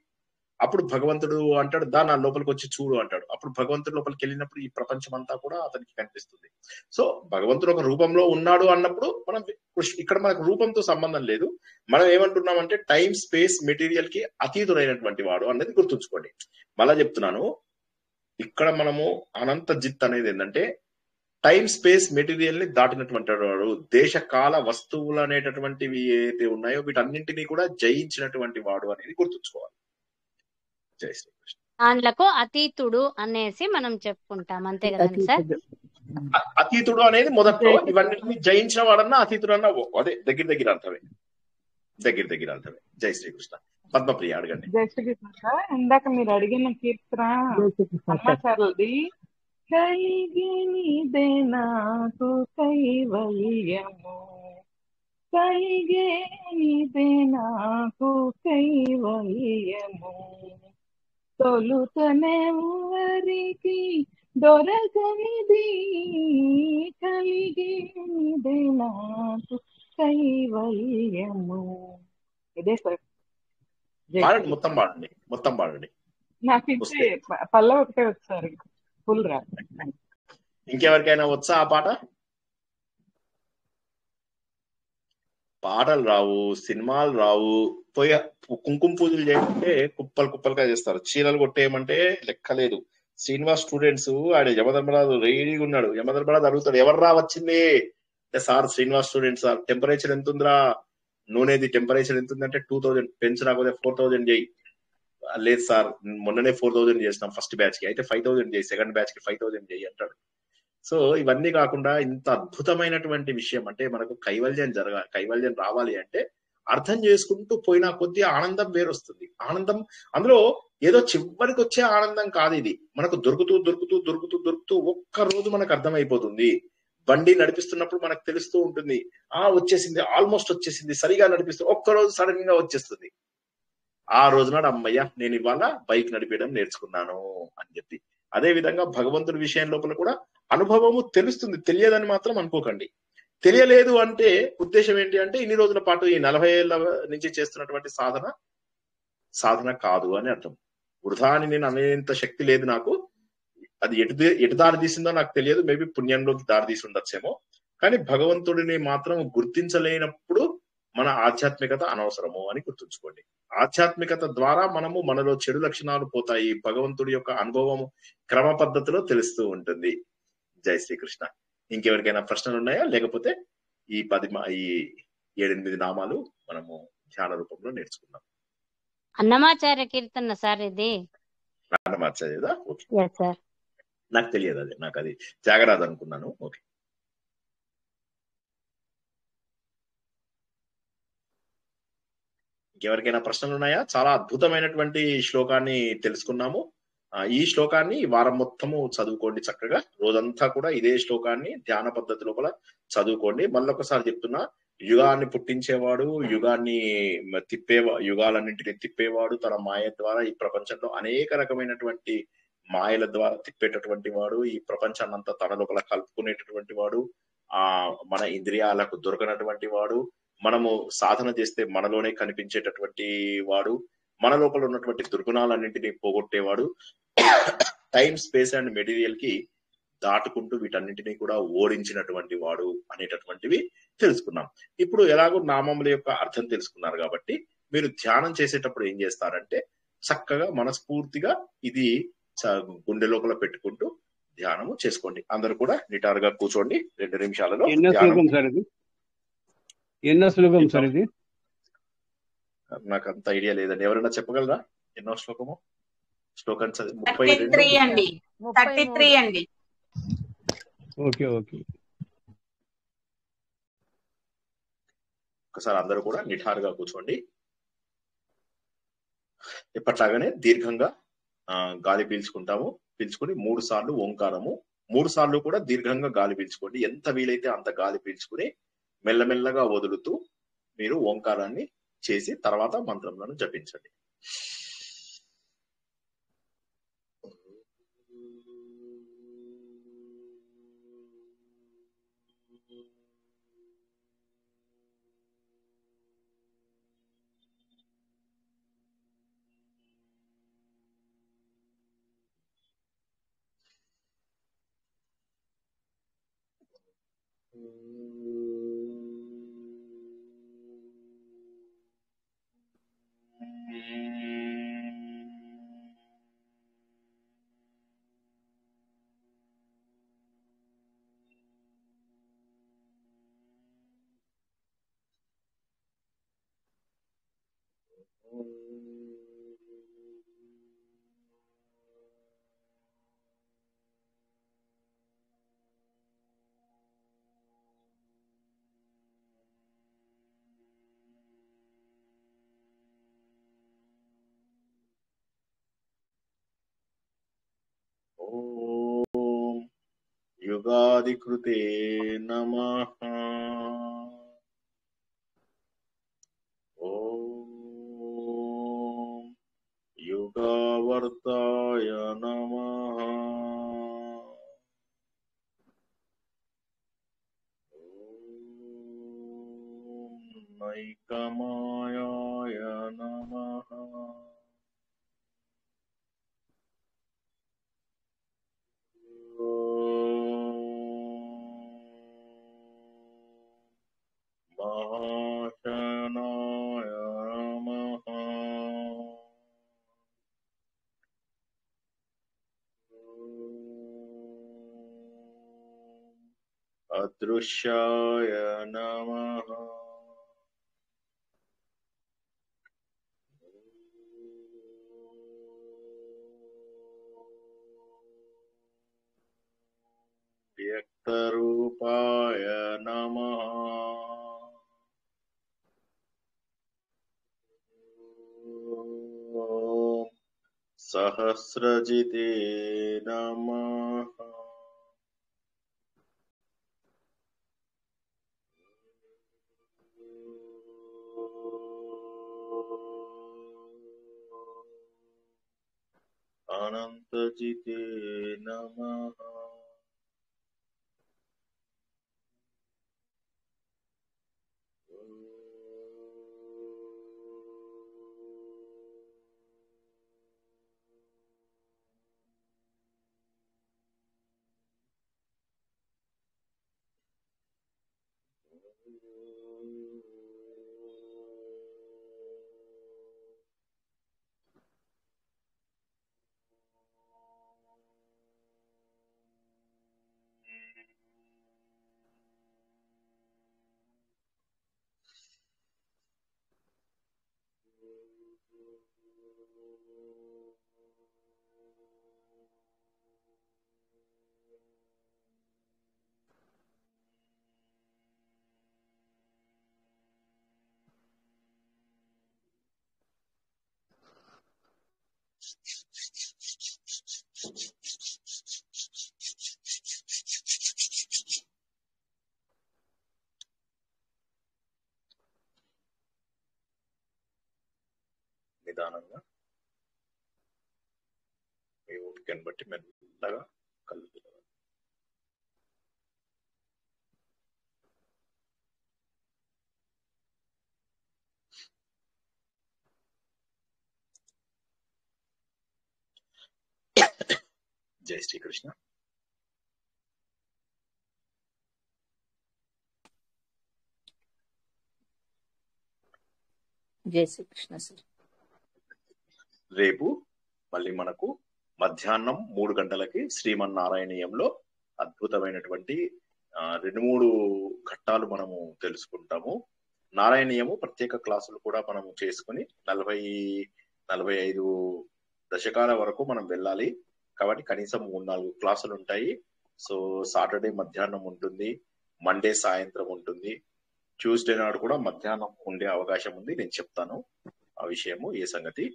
అప్పుడు భగవంతుడు అంటాడు, దా నా లోపలికి వచ్చి చూడు అంటాడు. అప్పుడు భగవంతుడు లోపలికి వెళ్ళినప్పుడు ఈ ప్రపంచం అంతా కూడా అతనికి కనిపిస్తుంది. సో భగవంతుడు ఒక రూపంలో ఉన్నాడు అన్నప్పుడు మనం ఇక్కడ మనకు రూపంతో సంబంధం లేదు. మనం ఏమంటున్నామంటే టైం, స్పేస్, మెటీరియల్ కి అతీతుడైనటువంటి వాడు అనేది గుర్తుంచుకోండి. మళ్ళా చెప్తున్నాను, ఇక్కడ మనము అనంత జిత్ అనేది ఏంటంటే టైం, స్పేస్, మెటీరియల్ ని దాటినటువంటి వాడు. దేశ కాల వస్తువులు అనేటటువంటివి ఏదైతే ఉన్నాయో వీటన్నింటినీ కూడా జయించినటువంటి వాడు అనేది గుర్తుంచుకోవాలి. జై శ్రీకృష్ణ. దాంట్లకు అతీతుడు అనేసి మనం చెప్పుకుంటాం, అంతే కదండి సార్? అతీతుడు అనేది మొదట్లో ఇవన్నిటిని జయించిన వాడన్నా అతీతుడు అన్నా అదే దగ్గర అర్థమే. జై శ్రీకృష్ణ. పద్మప్రియ అడగండి. జై శ్రీకృష్ణ సార్. ఇందాక మీరు అడిగిన కీర్తన అమ్మాచారులది, కైగినిదే నాకు కైవల్యము, కైగేనిదే నాకు కైవల్యము, తొలుతనెవరికి దొరకనిది, కలిగేనిదే నాకు కైవల్యము. ఇదే సార్. మొత్తం పాడండి. నాకు ఇచ్చే పల్ల ఒకటే వచ్చారు, ఫుల్ రా. ఇంకెవరికైనా వచ్చా ఆ పాట? పాటలు రావు, సినిమాలు రావు. పోయి కుంకుమ పూజలు చేయమంటే కుప్పలుగా చేస్తారు. చీరలు కొట్టేయమంటే లెక్కలేదు. శ్రీనివాస్ స్టూడెంట్స్ ఆడ యమధర్మరాజు రెడీగా ఉన్నాడు. యమధర్మరాజు అడుగుతాడు, ఎవర్రా వచ్చింది అంటే, sir Srinivas student sir. Temperature ఎంత ఉందిరా? నూనెది టెంపరేచర్ ఎంత ఉందంటే 2000 పెంచు, రాకపోతే 4000 చేయి. లేదు సార్ మొన్ననే 4000 చేసినాం ఫస్ట్ బ్యాచ్ కి, అయితే 5000 చేయి, సెకండ్ బ్యాచ్ కి 5000 చేయి అంటాడు. సో ఇవన్నీ కాకుండా ఇంత అద్భుతమైనటువంటి విషయం అంటే మనకు కైవల్యం రావాలి అంటే అర్థం చేసుకుంటూ పోయినా కొద్ది ఆనందం వేరొస్తుంది. ఆనందం అందులో ఏదో చివరికి వచ్చే ఆనందం కాదు. ఇది మనకు దొరుకుతూ ఒక్క రోజు మనకు అర్థమైపోతుంది. బండి నడిపిస్తున్నప్పుడు మనకు తెలుస్తూ ఉంటుంది, వచ్చేసింది, ఆల్మోస్ట్ వచ్చేసింది. సరిగా నడిపిస్తూ ఒక్కరోజు సడన్ గా వచ్చేస్తుంది. ఆ రోజునాడు అమ్మయ్య నేను ఇవాళ బైక్ నడిపేయడం నేర్చుకున్నాను అని చెప్పి. అదే విధంగా భగవంతుడి విషయం లోపల కూడా అనుభవము తెలుస్తుంది. తెలియదని మాత్రం అనుకోకండి. తెలియలేదు అంటే ఉద్దేశం ఏంటి అంటే ఇన్ని రోజుల పాటు ఈ 40 ఏళ్ల నుంచి చేస్తున్నటువంటి సాధన కాదు అని అర్థం. వృధా అని నేను అనేంత శక్తి లేదు నాకు. అది ఎటు దారి తీసిందో నాకు తెలియదు. మేబీ పుణ్యంలోకి దారి తీసి ఉండొచ్చేమో. కానీ భగవంతుడిని మాత్రం గుర్తించలేనప్పుడు మన ఆధ్యాత్మికత అనవసరము అని గుర్తుంచుకోండి. ఆధ్యాత్మికత ద్వారా మనలో చెడు లక్షణాలు పోతాయి. భగవంతుడి యొక్క అనుభవము క్రమ పద్ధతిలో తెలుస్తూ ఉంటుంది. జై శ్రీకృష్ణ. ఇంకెవరికైనా ప్రశ్నలు ఉన్నాయా? లేకపోతే ఈ 7-8 నామాలు మనము ధ్యాన రూపంలో నేర్చుకున్నాం. అన్నమాచార్య కీర్తన సార్ ఇది. అన్నమాచార్యదా? Okay sir. నాకు తెలియదు, నాకు అది త్యాగరాజు అనుకున్నాను. ఓకే. ఎవరికైనా ప్రశ్నలు ఉన్నాయా? చాలా అద్భుతమైనటువంటి శ్లోకాన్ని తెలుసుకున్నాము. ఈ శ్లోకాన్ని ఈ వారం మొత్తము చదువుకోండి చక్కగా. రోజంతా కూడా ఇదే శ్లోకాన్ని ధ్యాన పద్ధతి లోపల చదువుకోండి. మళ్ళొకసారి చెప్తున్నా, యుగాన్ని పుట్టించేవాడు, యుగాలన్నింటినీ తిప్పేవాడు, తన మాయ ద్వారా ఈ ప్రపంచంలో అనేక రకమైనటువంటి మాయల ద్వారా తిప్పేటటువంటి వాడు, ఈ ప్రపంచాన్ని అంతా తన లోపల కలుపుకునేటటువంటి వాడు, మన ఇంద్రియాలకు దొరకనటువంటి వాడు, మనము సాధన చేస్తే మనలోనే కనిపించేటటువంటి వాడు, మన లోపల ఉన్నటువంటి దుర్గుణాలన్నింటినీ పోగొట్టేవాడు, టైం, స్పేస్ అండ్ మెటీరియల్ కి దాటుకుంటూ వీటన్నింటినీ కూడా ఓడించినటువంటి వాడు అనేటటువంటివి తెలుసుకున్నాం. ఇప్పుడు ఎలాగో నామముల యొక్క అర్థం తెలుసుకున్నారు కాబట్టి మీరు ధ్యానం చేసేటప్పుడు ఏం చేస్తారంటే చక్కగా మనస్ఫూర్తిగా ఇది గుండె లోపల పెట్టుకుంటూ ధ్యానము చేసుకోండి. అందరూ కూడా నిటారుగా కూర్చోండి. 2 నిమిషాలలో ఎన్నో శ్లోకం సార్ ఇది? నాకు అంత ఐడియా లేదండి. ఎవరైనా చెప్పగలరా ఎన్నో శ్లోకము? శ్లోకం 33 అండి. 33 అండి. Okay okay. ఒకసారి అందరూ కూడా నిఠారుగా కూర్చోండి. ఎప్పట్లాగానే దీర్ఘంగా గాలి పీల్చుకుంటాము. పీల్చుకుని 3 సార్లు ఓంకారము, 3 సార్లు కూడా దీర్ఘంగా గాలి పీల్చుకోండి. ఎంత వీలైతే అంత గాలి పీల్చుకుని మెల్లమెల్లగా వదులుతూ మీరు ఓంకారాన్ని చేసి తర్వాత మంత్రములను జపించండి. ఓం యుగాదికృతే నమః. ఓం యుగావర్తాయ నమః. ఓం నైకమాయాయ నమః. మహాశనాయ నమః. అదృశ్యాయ నమః. వ్యక్తరూపాయ నమః. ఓం సహస్రజితే నమః. అనంతజితే నమః. నిదానంగా మీ ఓపికను బట్టి మెల్లగా కళ్ళు తెరవండి. జై శ్రీకృష్ణ. జై శ్రీకృష్ణ సార్. రేపు మళ్ళీ మనకు మధ్యాహ్నం 3 గంటలకి శ్రీమన్నారాయణీయంలో అద్భుతమైనటువంటి 2-3 ఘట్టాలు మనము తెలుసుకుంటాము. నారాయణీయము ప్రత్యేక క్లాసులు కూడా మనము చేసుకుని 40-45 దశకాల వరకు మనం వెళ్ళాలి. కాబట్టి కనీసం 3-4 క్లాసులు ఉంటాయి. సో సాటర్డే మధ్యాహ్నం ఉంటుంది, మండే సాయంత్రం ఉంటుంది, ట్యూస్డే నాడు కూడా మధ్యాహ్నం ఉండే అవకాశం ఉంది. నేను చెప్తాను ఆ విషయము ఏ సంగతి.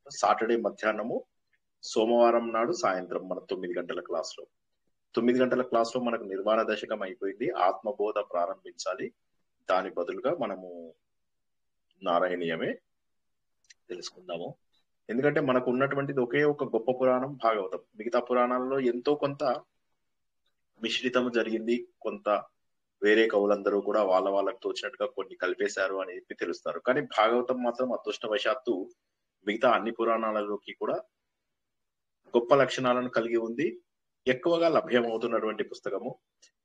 సాటర్డే మధ్యాహ్నము, సోమవారం నాడు సాయంత్రం మన 9 గంటల క్లాస్ లో 9 గంటల క్లాస్ లో మనకు నిర్వాణ దశకం అయిపోయింది, ఆత్మబోధ ప్రారంభించాలి. దాని బదులుగా మనము నారాయణీయమే తెలుసుకుందాము. ఎందుకంటే మనకు ఉన్నటువంటిది ఒకే ఒక గొప్ప పురాణం భాగవతం. మిగతా పురాణాలలో ఎంతో కొంత మిశ్రితం జరిగింది, కొంత వేరే కవులందరూ కూడా వాళ్ళకు తోచినట్టుగా కొన్ని కలిపేశారు అని చెప్పి తెలుస్తారు. కానీ భాగవతం మాత్రం అదృష్టవశాత్తు మిగతా అన్ని పురాణాలలోకి కూడా గొప్ప లక్షణాలను కలిగి ఉంది, ఎక్కువగా లభ్యమవుతున్నటువంటి పుస్తకము.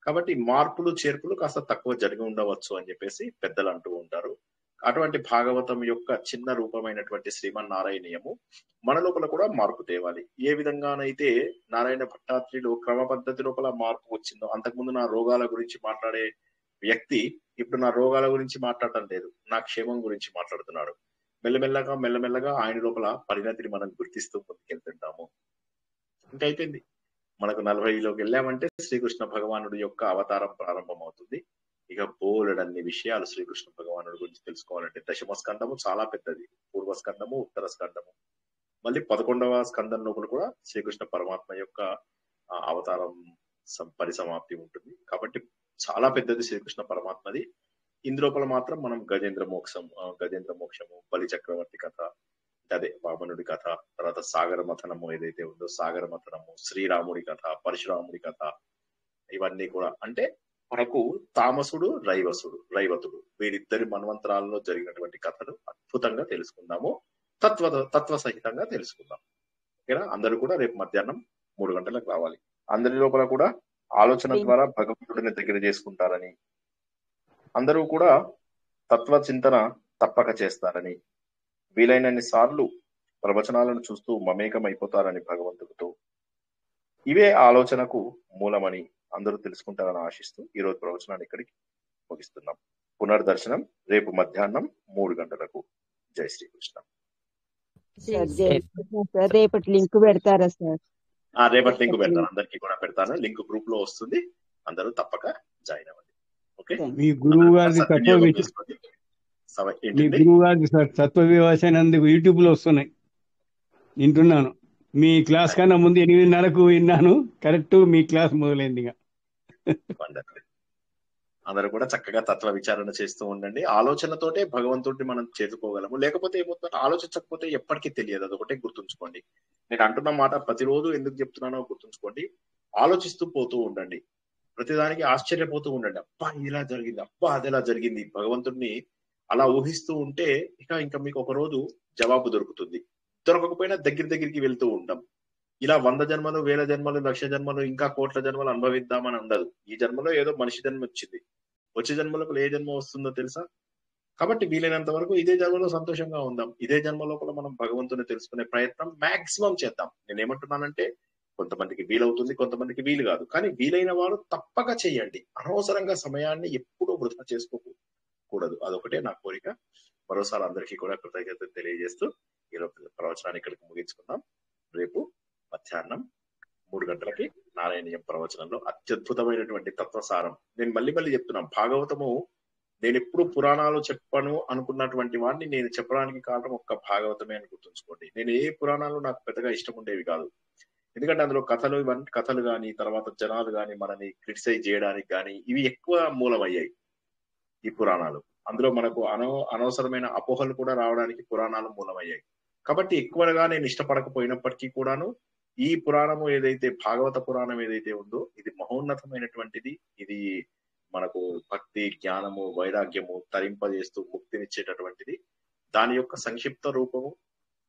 కాబట్టి మార్పులు చేర్పులు కాస్త తక్కువ జరిగి ఉండవచ్చు అని చెప్పేసి పెద్దలు అంటూ ఉంటారు. అటువంటి భాగవతం యొక్క చిన్న రూపమైనటువంటి శ్రీమన్నారాయణీయము మన లోపల కూడా మార్పు తేవాలి. ఏ విధంగానైతే నారాయణ భట్టాత్రిలో క్రమ పద్ధతి లోపల మార్పు వచ్చిందో, అంతకుముందు నా రోగాల గురించి మాట్లాడే వ్యక్తి ఇప్పుడు నా రోగాల గురించి మాట్లాడటం లేదు, నా క్షేమం గురించి మాట్లాడుతున్నాడు. మెల్లమెల్లగా ఆయన లోపల పరిణతిని మనం గుర్తిస్తూ ముందుకెళ్తుంటాము. ఇంకా అయిపోయింది. మనకు 40లోకి వెళ్ళామంటే శ్రీకృష్ణ భగవానుడి యొక్క అవతారం ప్రారంభం అవుతుంది. ఇక బోలెడన్ని విషయాలు శ్రీకృష్ణ భగవానుడి గురించి తెలుసుకోవాలంటే దశమ స్కందము చాలా పెద్దది, పూర్వ స్కందము, ఉత్తర స్కందము, మళ్ళీ 11వ స్కందం లోపల కూడా శ్రీకృష్ణ పరమాత్మ యొక్క అవతారం పరిసమాప్తి ఉంటుంది. కాబట్టి చాలా పెద్దది శ్రీకృష్ణ పరమాత్మది. ఇందులోపల మాత్రం మనం గజేంద్ర మోక్షము, బలి చక్రవర్తి కథ, అదే వామనుడి కథ, తర్వాత సాగర మథనము ఏదైతే ఉందో సాగర మథనము, శ్రీరాముడి కథ, పరశురాముడి కథ, ఇవన్నీ కూడా అంటే మనకు తామసుడు రైవతుడు వీరిద్దరి మన్వంతరాలలో జరిగినటువంటి కథలు అద్భుతంగా తెలుసుకుందాము, తత్వ సహితంగా తెలుసుకుందాం. ఓకేనా? అందరూ కూడా రేపు మధ్యాహ్నం 3 గంటలకు రావాలి. అందరి లోపల కూడా ఆలోచన ద్వారా భగవంతుడిని దగ్గర చేసుకుంటారని, అందరూ కూడా తత్వ చింతన తప్పక చేస్తారని, వీలైనన్ని సార్లు ప్రవచనాలను చూస్తూ మమేకం అయిపోతారని భగవంతుడితో, ఇవే ఆలోచనకు మూలమని అందరూ తెలుసుకుంటారని ఆశిస్తూ ఈ రోజు ప్రవచనాన్ని ఇక్కడికి ముగిస్తున్నాం. పునర్దర్శనం రేపు మధ్యాహ్నం 3 గంటలకు. జై శ్రీకృష్ణ. రేపటి లింక్ పెడతారా సార్? రేపటి లింక్ పెడతాను, అందరికి కూడా పెడతాను. లింక్ గ్రూప్ లో వస్తుంది, అందరూ తప్పక జాయిన్ అవ్వండి. ఓకే. మీ గురువు గారి తత్వ వివాసనందుకు యూట్యూబ్ లో వస్తున్నాయి, వింటున్నాను. మీ క్లాస్ కన్నా ముందు 8:30కు విన్నాను. కరెక్ట్ మీ క్లాస్ మొదలైంది. అందరూ కూడా చక్కగా తత్వ విచారణ చేస్తూ ఉండండి. ఆలోచనతోటే భగవంతుడిని మనం చేరుకోగలము. లేకపోతే ఏమవుతుంది, ఆలోచించకపోతే ఎప్పటికీ తెలియదు. అదొకటే గుర్తుంచుకోండి. నేను అంటున్న మాట ప్రతిరోజు ఎందుకు చెప్తున్నానో గుర్తుంచుకోండి. ఆలోచిస్తూ పోతూ ఉండండి, ప్రతిదానికి ఆశ్చర్యపోతూ ఉండండి. అబ్బా ఇలా జరిగింది, అబ్బా అది ఎలా జరిగింది. భగవంతుడిని అలా ఊహిస్తూ ఉంటే ఇంకా మీకు ఒక రోజు జవాబు దొరుకుతుంది. దొరకకపోయినా దగ్గరికి వెళ్తూ ఉంటాం. ఇలా 100 జన్మలు, 1000 జన్మలు, 1,00,000 జన్మలు, ఇంకా కోట్ల జన్మలు అనుభవిద్దామని ఉండదు. ఈ జన్మలో ఏదో మనిషి జన్మ వచ్చింది, వచ్చే జన్మలకు ఏ జన్మ వస్తుందో తెలుసా? కాబట్టి వీలైనంత వరకు ఇదే జన్మలో సంతోషంగా ఉందాం. ఇదే జన్మ లోపల మనం భగవంతుని తెలుసుకునే ప్రయత్నం మాక్సిమం చేద్దాం. నేనేమంటున్నానంటే కొంతమందికి వీలవుతుంది, కొంతమందికి వీలు కాదు. కానీ వీలైన వారు తప్పక చెయ్యండి. అనవసరంగా సమయాన్ని ఎప్పుడూ వృధా చేసుకోకూడదు. అదొకటే నా కోరిక. మరోసారి అందరికీ కూడా కృతజ్ఞతలు తెలియజేస్తూ ఈరోజు ప్రవచనాన్ని ఇక్కడికి ముగించుకుందాం. రేపు మధ్యాహ్నం 3 గంటలకి నారాయణీయం ప్రవచనంలో అత్యద్భుతమైనటువంటి తత్వసారం. నేను మళ్ళీ చెప్తున్నా, భాగవతము నేను ఎప్పుడు పురాణాలు చెప్పను అనుకున్నటువంటి వాడిని నేను చెప్పడానికి కారణం ఒక్క భాగవతమే అని గుర్తుంచుకోండి. నేను ఏ పురాణాలు నాకు పెద్దగా ఇష్టం ఉండేవి కాదు. ఎందుకంటే అందులో కథలు ఇవన్నీ కథలు కానీ తర్వాత జనాలు కానీ మనని క్రిటిసైజ్ చేయడానికి కానీ ఇవి ఎక్కువ మూలమయ్యాయి ఈ పురాణాలు. అందులో మనకు అనవసరమైన అపోహలు కూడా రావడానికి పురాణాలు మూలమయ్యాయి. కాబట్టి ఎక్కువగా నేను ఇష్టపడకపోయినప్పటికీ కూడాను ఈ పురాణము ఏదైతే భాగవత పురాణం ఏదైతే ఉందో ఇది మహోన్నతమైనటువంటిది. ఇది మనకు భక్తి, జ్ఞానము, వైరాగ్యము తరింపజేస్తూ ముక్తినిచ్చేటటువంటిది. దాని యొక్క సంక్షిప్త రూపము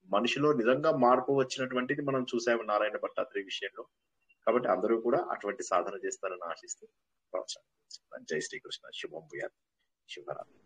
మనిషిలో నిజంగా మార్పు వచ్చినటువంటిది మనం చూసాము నారాయణ భట్టాత్రి విషయంలో. కాబట్టి అందరూ కూడా అటువంటి సాధన చేస్తారని ఆశిస్తూ ప్రోత్సాహం. జై శ్రీకృష్ణ. శుభం భూయాత్. శుభరాత్రి.